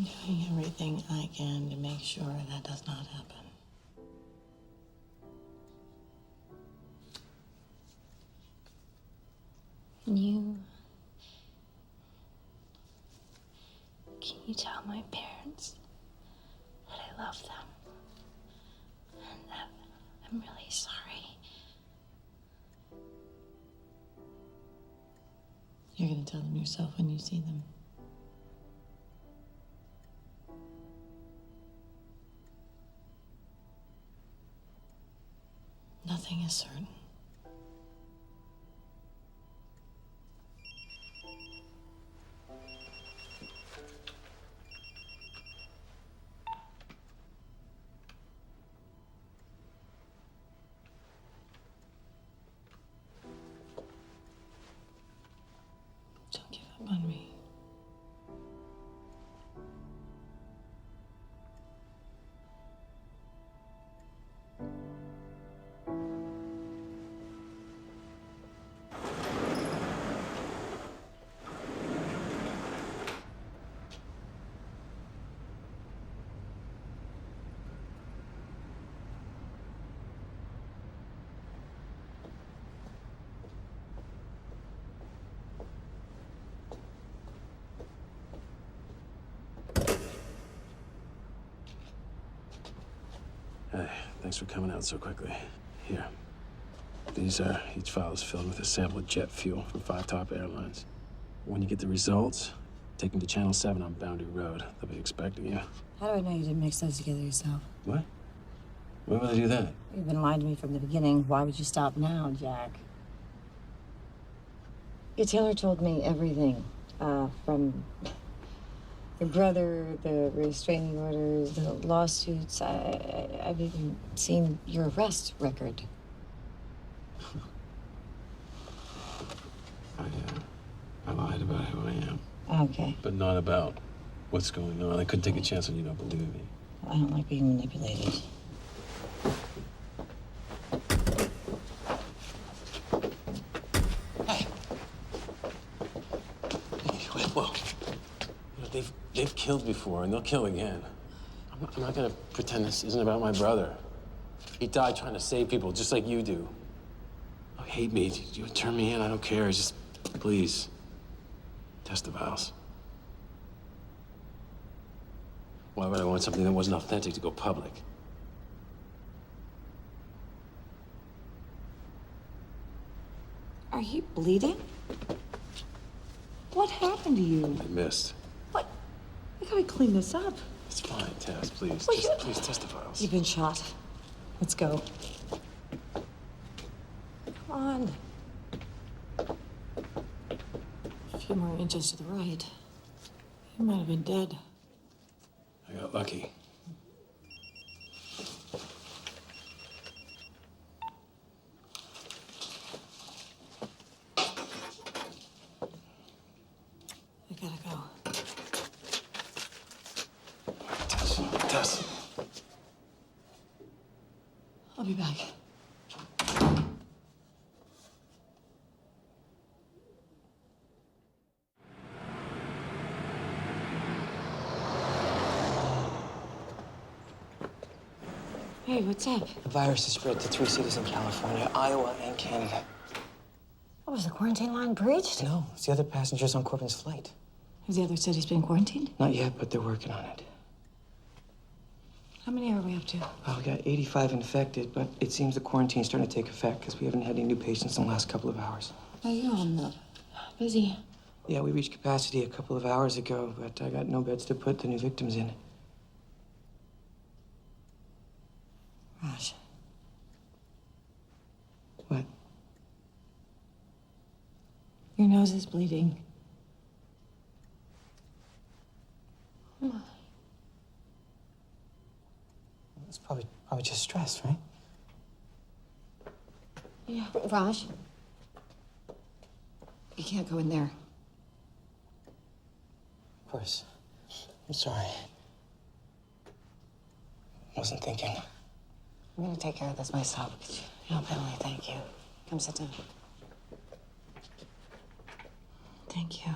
Speaker 16: doing everything I can to make sure that does not happen.
Speaker 11: Can you tell my parents that I love them? And that I'm really sorry.
Speaker 16: You're gonna tell them yourself when you see them. Nothing is certain. Don't give up on me.
Speaker 18: Hey, thanks for coming out so quickly. Here. Each file is filled with a sample of jet fuel from 5 top airlines. When you get the results, take them to Channel 7 on Boundary Road. They'll be expecting you.
Speaker 16: How do I know you didn't mix those together yourself?
Speaker 18: What? Why would I do that?
Speaker 16: You've been lying to me from the beginning. Why would you stop now, Jack? Your tailor told me everything, from your brother, the restraining orders, the lawsuits. I've even seen your arrest record.
Speaker 18: I lied about who I am.
Speaker 16: Okay.
Speaker 18: But not about what's going on. I couldn't take a chance on you not believing me.
Speaker 16: I don't like being manipulated.
Speaker 18: Whoa. They've killed before, and they'll kill again. I'm not gonna pretend this isn't about my brother. He died trying to save people, just like you do. Oh, hate me. You turn me in, I don't care. Just, please, test the vials. Why would I want something that wasn't authentic to go public?
Speaker 4: Are you bleeding? What happened to you?
Speaker 18: I missed.
Speaker 4: What? I gotta clean this up.
Speaker 18: It's fine, Tess, please.
Speaker 4: Well,
Speaker 18: Just, please test the vials.
Speaker 4: You've been shot. Let's go. Come on. A few more inches to the right. You might have been dead.
Speaker 18: I got lucky.
Speaker 4: I gotta go.
Speaker 18: Tess.
Speaker 4: I'll be back. Hey, what's up?
Speaker 5: The virus has spread to 3 cities in California, Iowa, and Canada.
Speaker 4: What, was the quarantine line breached?
Speaker 5: No, it's the other passengers on Corbin's flight.
Speaker 4: Have the other cities been quarantined?
Speaker 5: Not yet, but they're working on it.
Speaker 4: How many are we up to?
Speaker 5: Well, we got 85 infected, but it seems the quarantine's starting to take effect because we haven't had any new patients in the last couple of hours.
Speaker 4: Are you on busy?
Speaker 5: Yeah, we reached capacity a couple of hours ago, but I got no beds to put the new victims in.
Speaker 4: Raj.
Speaker 5: What?
Speaker 4: Your nose is bleeding.
Speaker 5: It's probably just stress, right?
Speaker 4: Yeah. Raj, you can't go in there.
Speaker 5: Of course. I'm sorry. Wasn't thinking.
Speaker 4: I'm gonna take care of this myself. Help Emily, thank you. Come sit down. Thank you.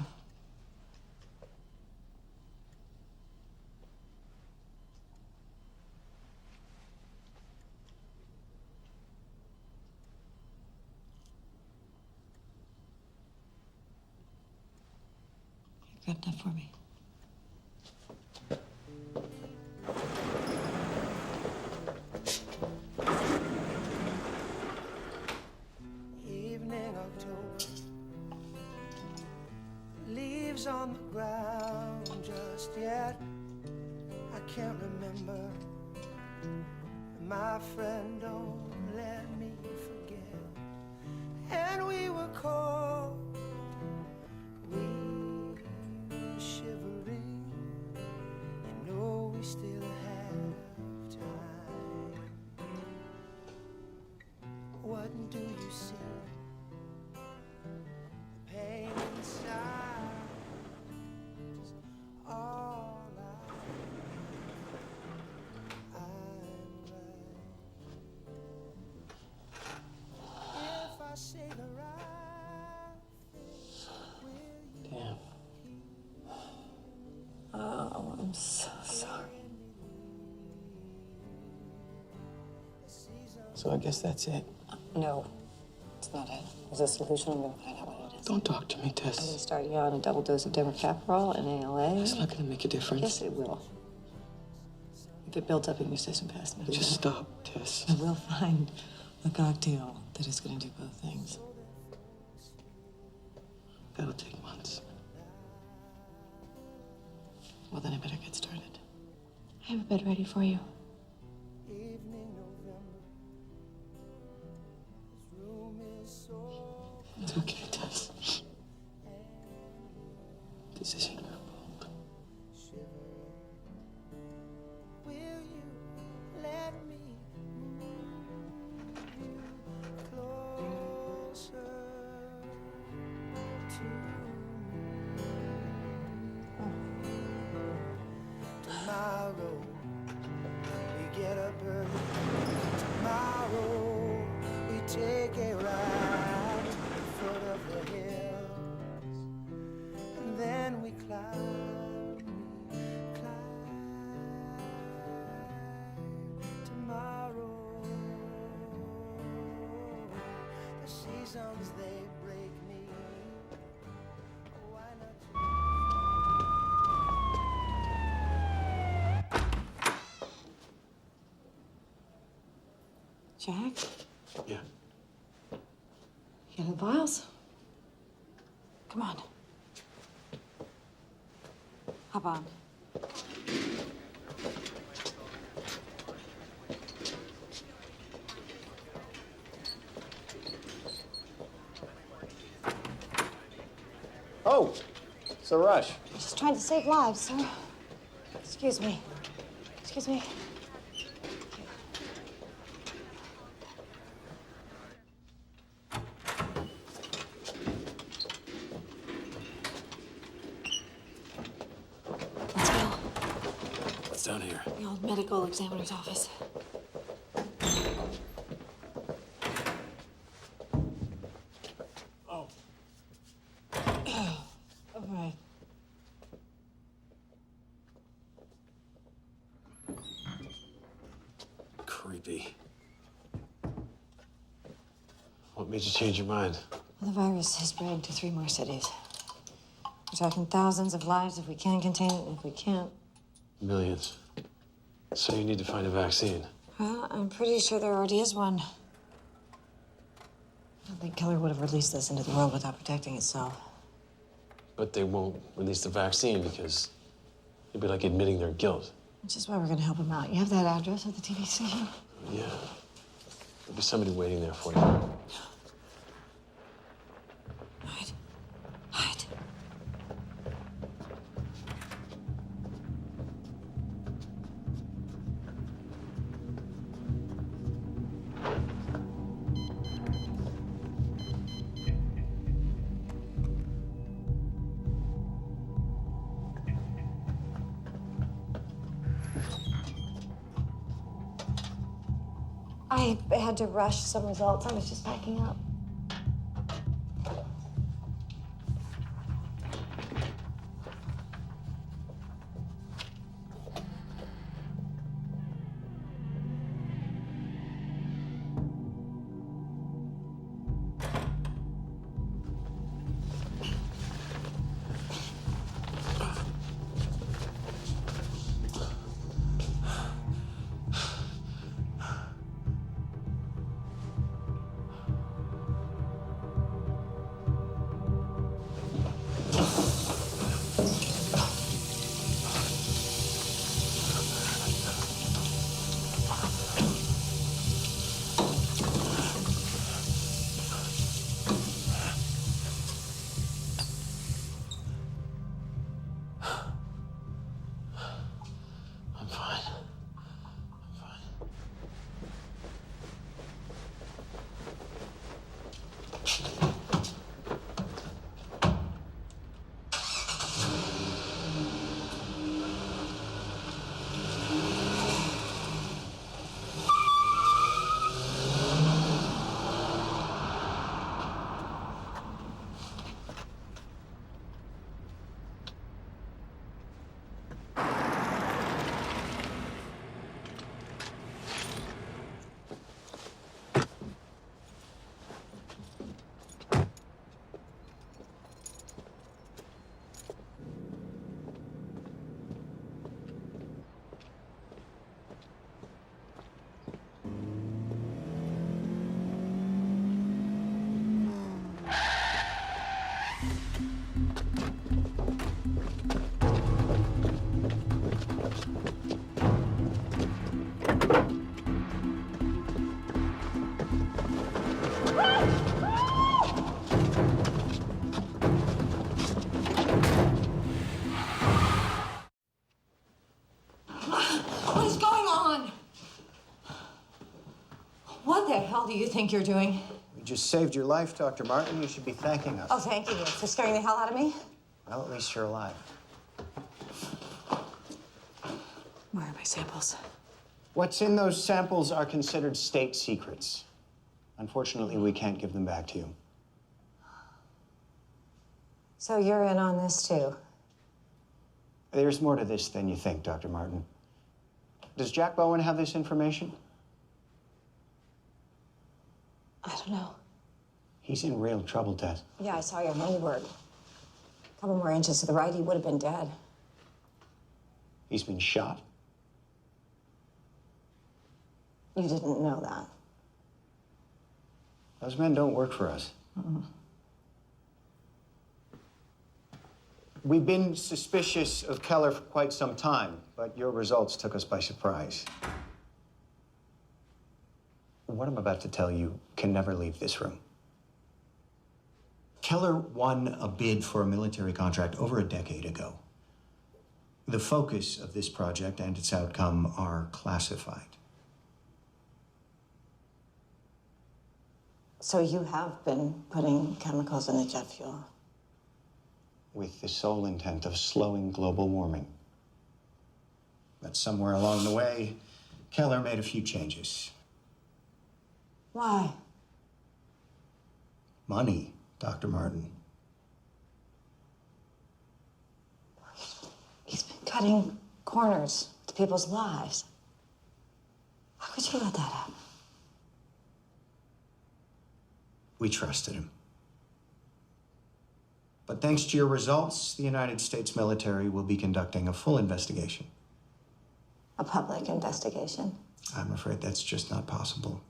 Speaker 4: You got enough for me?
Speaker 20: Evening October, leaves on the ground just yet. I can't remember. My friend, don't let me forget. And we were cold, we were shivering. You know we still have time. What do you see? Pain inside is all I'm right. If I say the right thing, will you?
Speaker 18: Damn.
Speaker 4: Oh, I'm so sorry.
Speaker 18: So I guess that's it.
Speaker 4: No, it's not it. There's a solution. I'm going to find out what it is.
Speaker 18: Don't talk to me,
Speaker 4: I'm going
Speaker 18: Tess.
Speaker 4: to start you on a double dose of Demercaprol and ALA.
Speaker 18: It's not going to make a difference.
Speaker 4: Yes, it will. If it builds up in your system fast enough.
Speaker 18: Just stop, Tess.
Speaker 4: I will find a cocktail that is going to do both things.
Speaker 18: That'll take months.
Speaker 4: Well, then I better get started.
Speaker 11: I have a bed ready for you.
Speaker 18: It's okay, Tess. This isn't your fault.
Speaker 20: Will you let me move you closer to me? Tomorrow we get up early. Tomorrow we take a ride to the foot of the hills, and then we climb. Tomorrow, the seasons they break me. Why
Speaker 4: Jack?
Speaker 18: Yeah.
Speaker 4: You got the vials? Come on. Hop on.
Speaker 9: Oh, it's a rush.
Speaker 4: Just trying to save lives, sir. Excuse me. Excuse me. Let's go.
Speaker 18: What's down here?
Speaker 4: The old medical examiner's office.
Speaker 18: Oh.
Speaker 4: All right.
Speaker 18: Creepy. What made you change your mind?
Speaker 4: Well, the virus has spread to 3 more cities. We're talking thousands of lives if we can contain it, and if we can't.
Speaker 18: Millions. So you need to find a vaccine.
Speaker 4: Well, I'm pretty sure there already is one. I don't think Killer would have released this into the world without protecting itself.
Speaker 18: But they won't release the vaccine because it'd be like admitting their guilt.
Speaker 4: Which is why we're gonna help him out. You have that address at the TV station?
Speaker 18: Yeah. There'll be somebody waiting there for you.
Speaker 4: Hide. Hide. I had to rush some results. I was just packing up. hell do you think you're doing?
Speaker 15: We just saved your life, Dr. Martin. You should be thanking us.
Speaker 4: Oh, thank you for scaring the hell out of me.
Speaker 15: Well, at least you're alive.
Speaker 4: Where are my samples?
Speaker 15: What's in those samples are considered state secrets. Unfortunately, we can't give them back to you.
Speaker 4: So you're in on this, too?
Speaker 15: There's more to this than you think, Dr. Martin. Does Jack Bowen have this information?
Speaker 4: I don't know.
Speaker 15: He's in real trouble, Tess.
Speaker 4: Yeah, I saw your handiwork. A couple more inches to the right, he would have been dead.
Speaker 15: He's been shot.
Speaker 4: You didn't know that.
Speaker 15: Those men don't work for us. We've been suspicious of Keller for quite some time, but your results took us by surprise. What I'm about to tell you can never leave this room. Keller won a bid for a military contract over a decade ago. The focus of this project and its outcome are classified.
Speaker 4: So you have been putting chemicals in the jet fuel?
Speaker 15: With the sole intent of slowing global warming. But somewhere along the way, Keller made a few changes.
Speaker 4: Why?
Speaker 15: Money, Dr. Martin.
Speaker 4: He's been cutting corners to people's lives. How could you let that happen?
Speaker 15: We trusted him. But thanks to your results, the United States military will be conducting a full investigation.
Speaker 4: A public investigation?
Speaker 15: I'm afraid that's just not possible.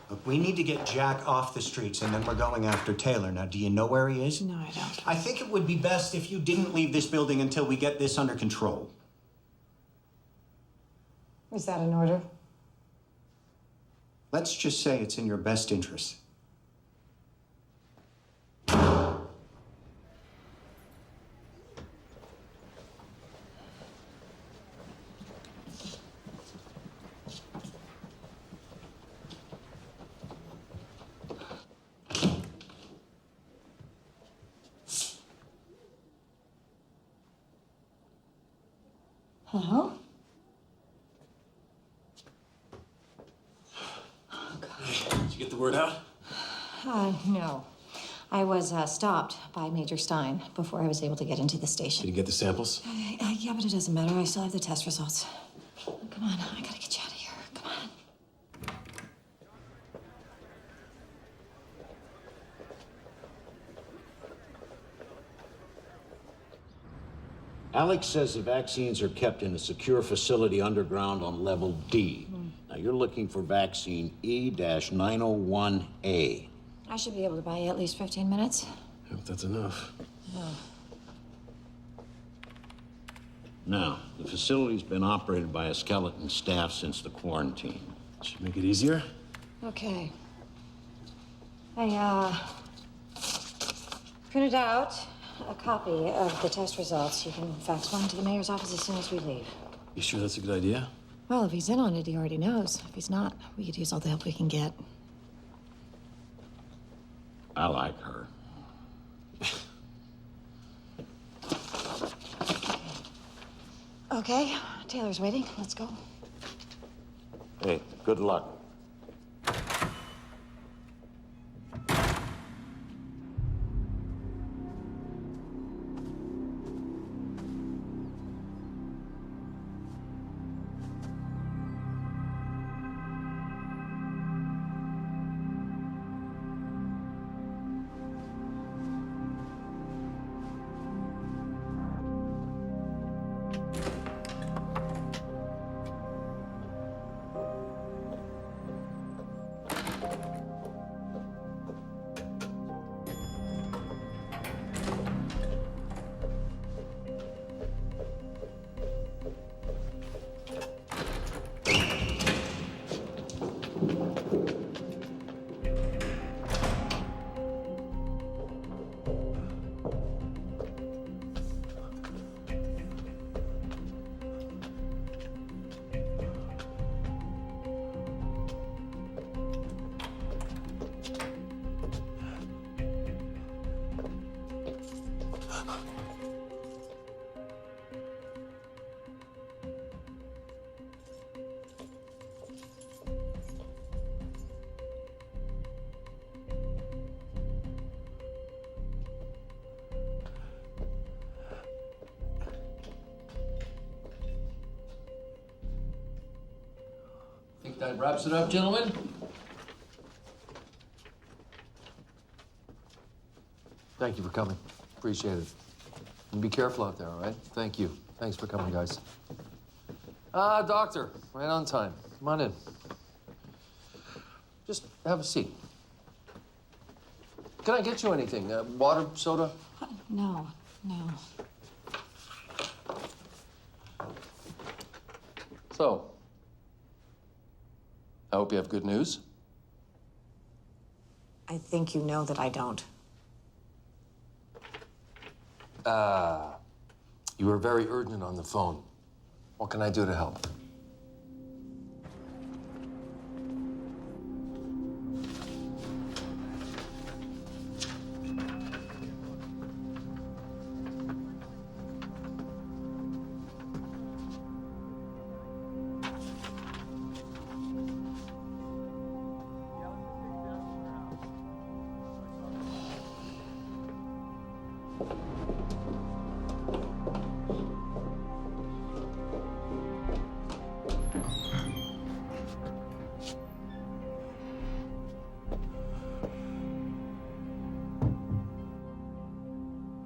Speaker 15: Look, we need to get Jack off the streets, and then we're going after Taylor. Now, do you know where he is?
Speaker 4: No, I don't.
Speaker 15: I think it would be best if you didn't leave this building until we get this under control.
Speaker 4: Is that an order?
Speaker 15: Let's just say it's in your best interest.
Speaker 4: Hello?
Speaker 18: Did you get the word out?
Speaker 4: No. I was stopped by Major Stein before I was able to get into the station.
Speaker 18: Did you get the samples?
Speaker 4: Yeah, but it doesn't matter. I still have the test results. Come on, I gotta get you out of here. Come on.
Speaker 3: Alex says the vaccines are kept in a secure facility underground on level D. Now, you're looking for vaccine E-901A.
Speaker 4: I should be able to buy you at least 15 minutes.
Speaker 18: If that's enough.
Speaker 4: Oh.
Speaker 3: Now, the facility's been operated by a skeleton staff since the quarantine.
Speaker 18: Should make it easier.
Speaker 4: Okay. I printed out a copy of the test results. You can fax one to the mayor's office as soon as we leave.
Speaker 18: You sure that's a good idea?
Speaker 4: Well, if he's in on it, he already knows. If he's not, we could use all the help we can get.
Speaker 3: I like her.
Speaker 4: Okay, Taylor's waiting. Let's go.
Speaker 3: Hey, good luck.
Speaker 10: I think that wraps it up, gentlemen. Thank you for coming. Appreciate it. And be careful out there, all right? Thank you. Thanks for coming, guys. Doctor, right on time. Come on in. Just have a seat. Can I get you anything? Water, soda?
Speaker 4: No, no.
Speaker 10: So, I hope you have good news.
Speaker 4: I think you know that I don't.
Speaker 10: You were very urgent on the phone. What can I do to help?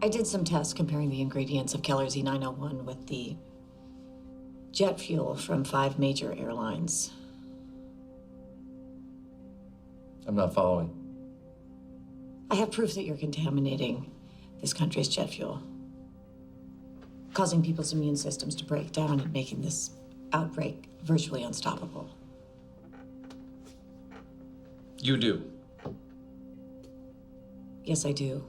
Speaker 4: I did some tests comparing the ingredients of Keller's E901 with the jet fuel from 5 major airlines.
Speaker 10: I'm not following.
Speaker 4: I have proof that you're contaminating this country's jet fuel, causing people's immune systems to break down and making this outbreak virtually unstoppable.
Speaker 10: You do?
Speaker 4: Yes, I do.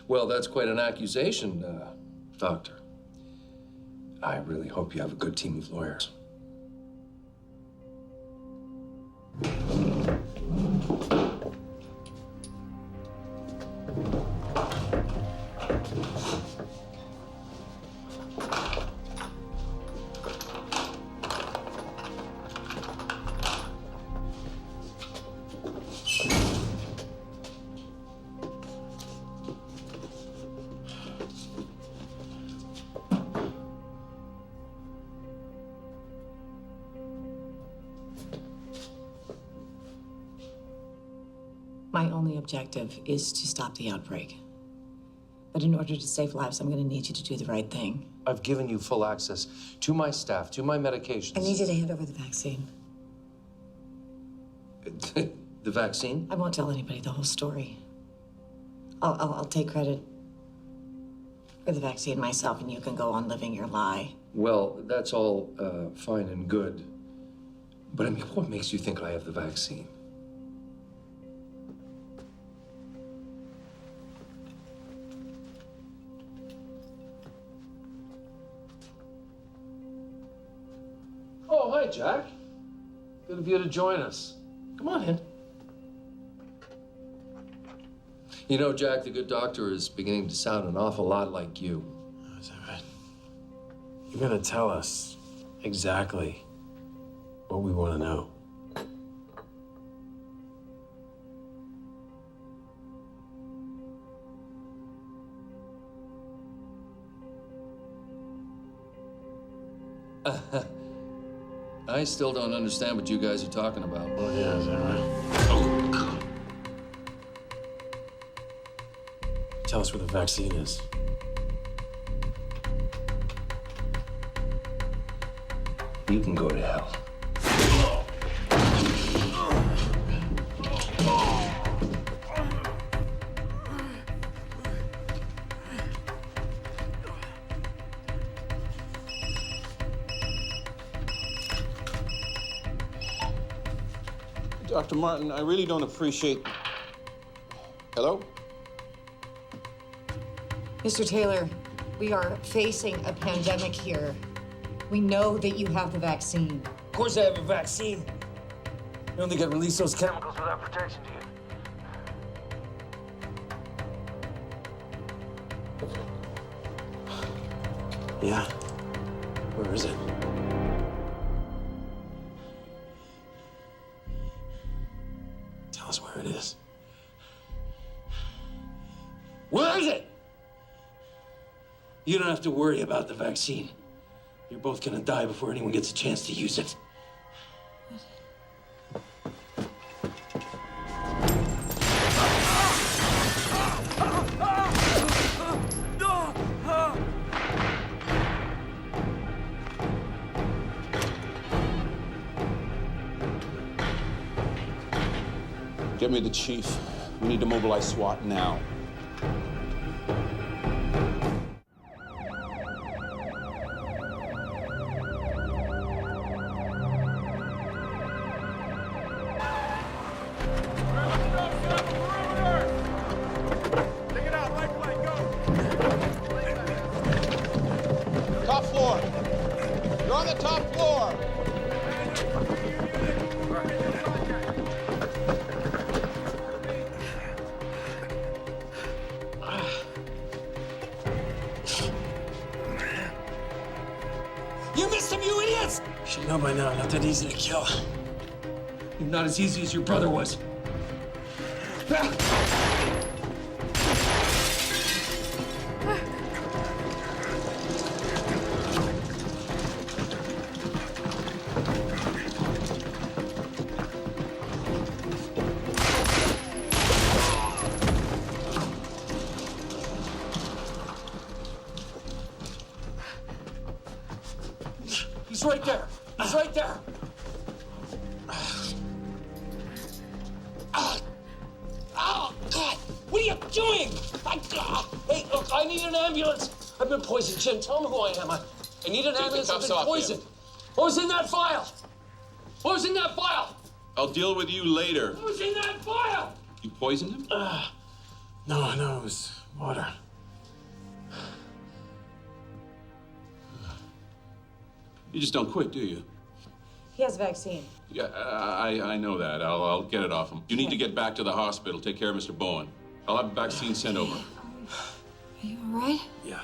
Speaker 10: Well, that's quite an accusation, Doctor. I really hope you have a good team of lawyers.
Speaker 4: My only objective is to stop the outbreak. But in order to save lives, I'm going to need you to do the right thing.
Speaker 10: I've given you full access to my staff, to my medications.
Speaker 4: I need you to hand over the vaccine.
Speaker 10: The vaccine?
Speaker 4: I won't tell anybody the whole story. I'll take credit for the vaccine myself, and you can go on living your lie.
Speaker 10: Well, that's all fine and good. But I mean, what makes you think I have the vaccine? Oh, hi, Jack. Good of you to join us. Come on in. You know, Jack, the good doctor is beginning to sound an awful lot like you.
Speaker 18: Oh, is that right? You're gonna tell us exactly what we want to know.
Speaker 10: I still don't understand what you guys are talking about.
Speaker 18: Oh, yeah, is that right? Tell us where the vaccine is.
Speaker 10: You can go to hell.
Speaker 8: Dr. Martin, I really don't appreciate... Hello?
Speaker 4: Mr. Taylor, we are facing a pandemic here. We know that you have the vaccine.
Speaker 17: Of course I have a vaccine. You only get release those chemicals without protection, do you?
Speaker 18: Yeah? Where is it? Tell us where it is. Where is it? You don't have to worry about the vaccine. You're both gonna die before anyone gets a chance to use it.
Speaker 8: Get me the chief. We need to mobilize SWAT now.
Speaker 17: Top floor. You're on the top floor.
Speaker 18: You missed him, you idiots! You should know by now, not that easy to kill. You're not as easy as your brother was. He's right there. He's right there. Oh, God. What are you doing? Hey, look, I need an ambulance. I've been poisoned, Jim. Tell me who I am. I need an ambulance. I've been poisoned. What was in that file? What was in that file?
Speaker 8: I'll deal with you later.
Speaker 18: What was in that file?
Speaker 8: You poisoned him?
Speaker 18: No, it was water.
Speaker 8: You just don't quit, do you?
Speaker 4: He has a vaccine.
Speaker 8: Yeah, I know that. I'll get it off him. You need to get back to the hospital. Take care of Mr. Bowen. I'll have a vaccine sent over.
Speaker 4: Are you all right?
Speaker 18: Yeah.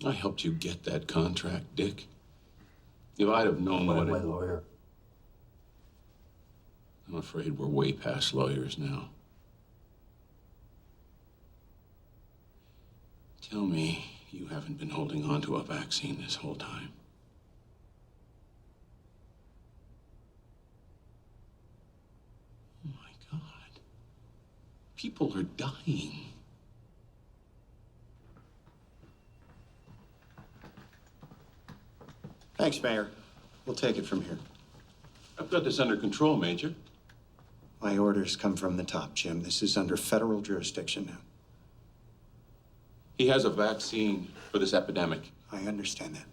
Speaker 8: I helped you get that contract, Dick. If I'd have known what
Speaker 10: My lawyer.
Speaker 8: I'm afraid we're way past lawyers now. Tell me you haven't been holding on to a vaccine this whole time. Oh my God. People are dying.
Speaker 15: Thanks, Mayor. We'll take it from here.
Speaker 8: I've got this under control, Major.
Speaker 15: My orders come from the top, Jim. This is under federal jurisdiction now.
Speaker 8: He has a vaccine for this epidemic.
Speaker 15: I understand that.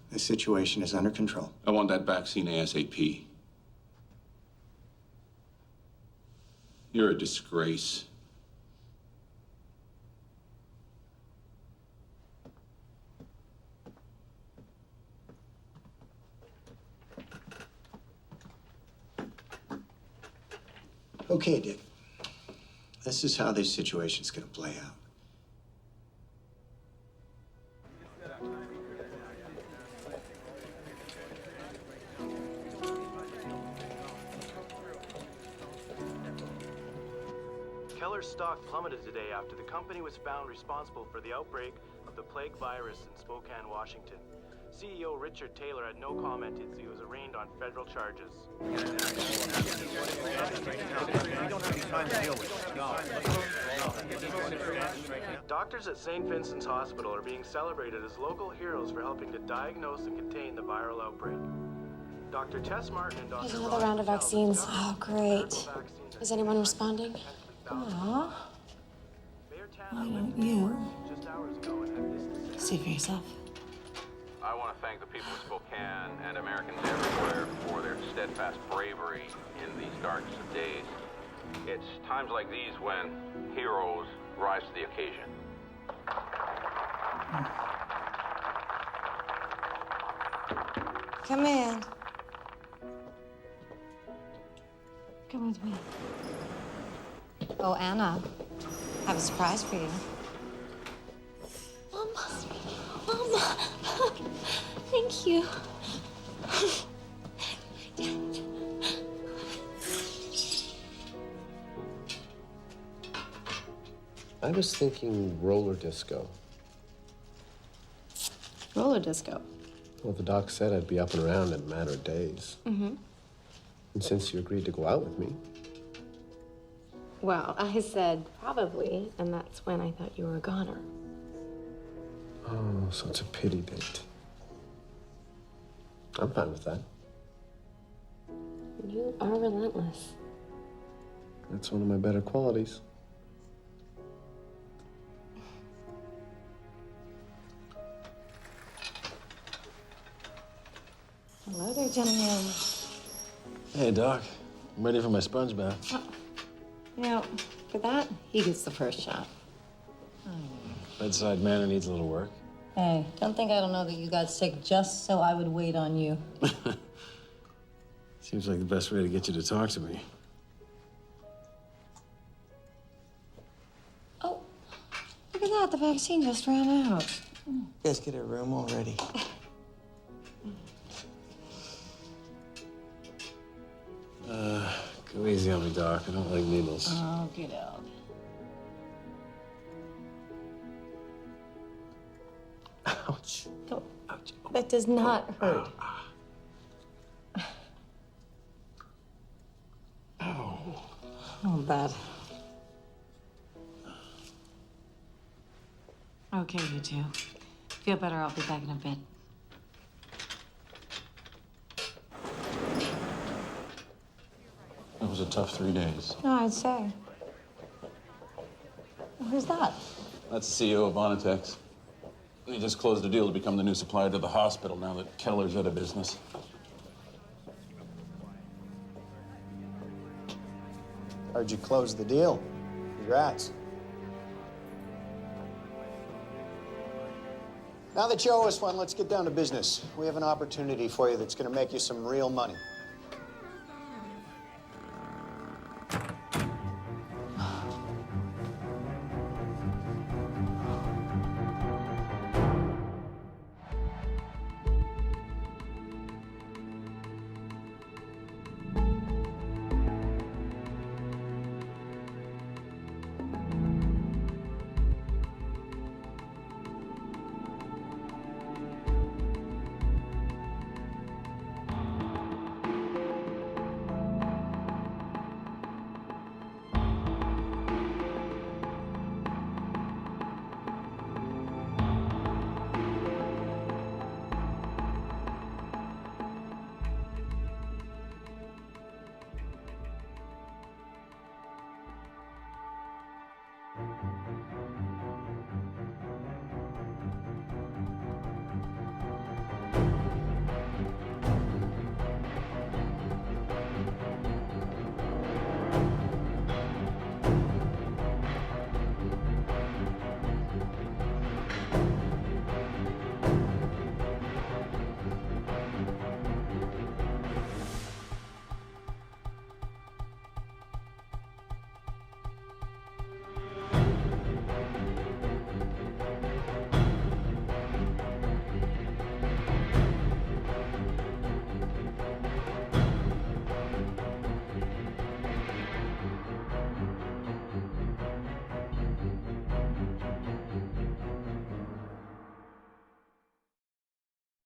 Speaker 15: The situation is under control.
Speaker 8: I want that vaccine ASAP. You're a disgrace.
Speaker 15: Okay, Dick. This is how this situation's gonna play out.
Speaker 21: Keller's stock plummeted today after the company was found responsible for the outbreak of the plague virus in Spokane, Washington. CEO Richard Taylor had no comment as he was arraigned on federal charges.
Speaker 15: We don't have any time to deal with it. No.
Speaker 21: Doctors at St. Vincent's Hospital are being celebrated as local heroes for helping to diagnose and contain the viral outbreak. Dr. Tess Martin and Dr.
Speaker 12: There's another round of vaccines. Oh, great. Is anyone responding?
Speaker 4: Aw. Why don't you see for yourself?
Speaker 8: I want to thank the people of Spokane and Americans everywhere for their steadfast bravery in these darkest of days. It's times like these when heroes rise to the occasion.
Speaker 4: Come in. Come with me. Oh, Anna, I have a surprise for you.
Speaker 11: Mama, thank you.
Speaker 7: I was thinking roller disco.
Speaker 12: Roller disco.
Speaker 7: Well, the doc said I'd be up and around in a matter of days.
Speaker 12: Mm-hmm.
Speaker 7: And since you agreed to go out with me,
Speaker 12: Well, I said probably, and that's when I thought you were a goner.
Speaker 7: oh, so it's a pity date. I'm fine with that.
Speaker 12: You are relentless.
Speaker 7: That's one of my better qualities.
Speaker 4: Hello there, gentlemen.
Speaker 18: Hey, Doc. I'm ready for my sponge bath.
Speaker 4: You know, for that, he gets the first shot.
Speaker 18: Bedside manner needs a little work.
Speaker 16: Hey, don't think I don't know that you got sick just so I would wait on you.
Speaker 18: Seems like the best way to get you to talk to me.
Speaker 4: Oh, look at that. The vaccine just ran out.
Speaker 5: You guys get a room already.
Speaker 18: Go easy on me, Doc. I don't like needles.
Speaker 16: Oh, get out.
Speaker 18: Ouch.
Speaker 4: Don't. Ouch. That does not hurt. Oh, bad. Okay, you two. Feel better, I'll be back in a bit.
Speaker 8: It was a tough 3 days.
Speaker 4: No, I'd say. Who's that?
Speaker 8: That's the CEO of Vonitex. He just closed a deal to become the new supplier to the hospital now that Keller's out of business.
Speaker 15: Heard you closed the deal. Congrats. Now that you owe us one, let's get down to business. We have an opportunity for you that's going to make you some real money.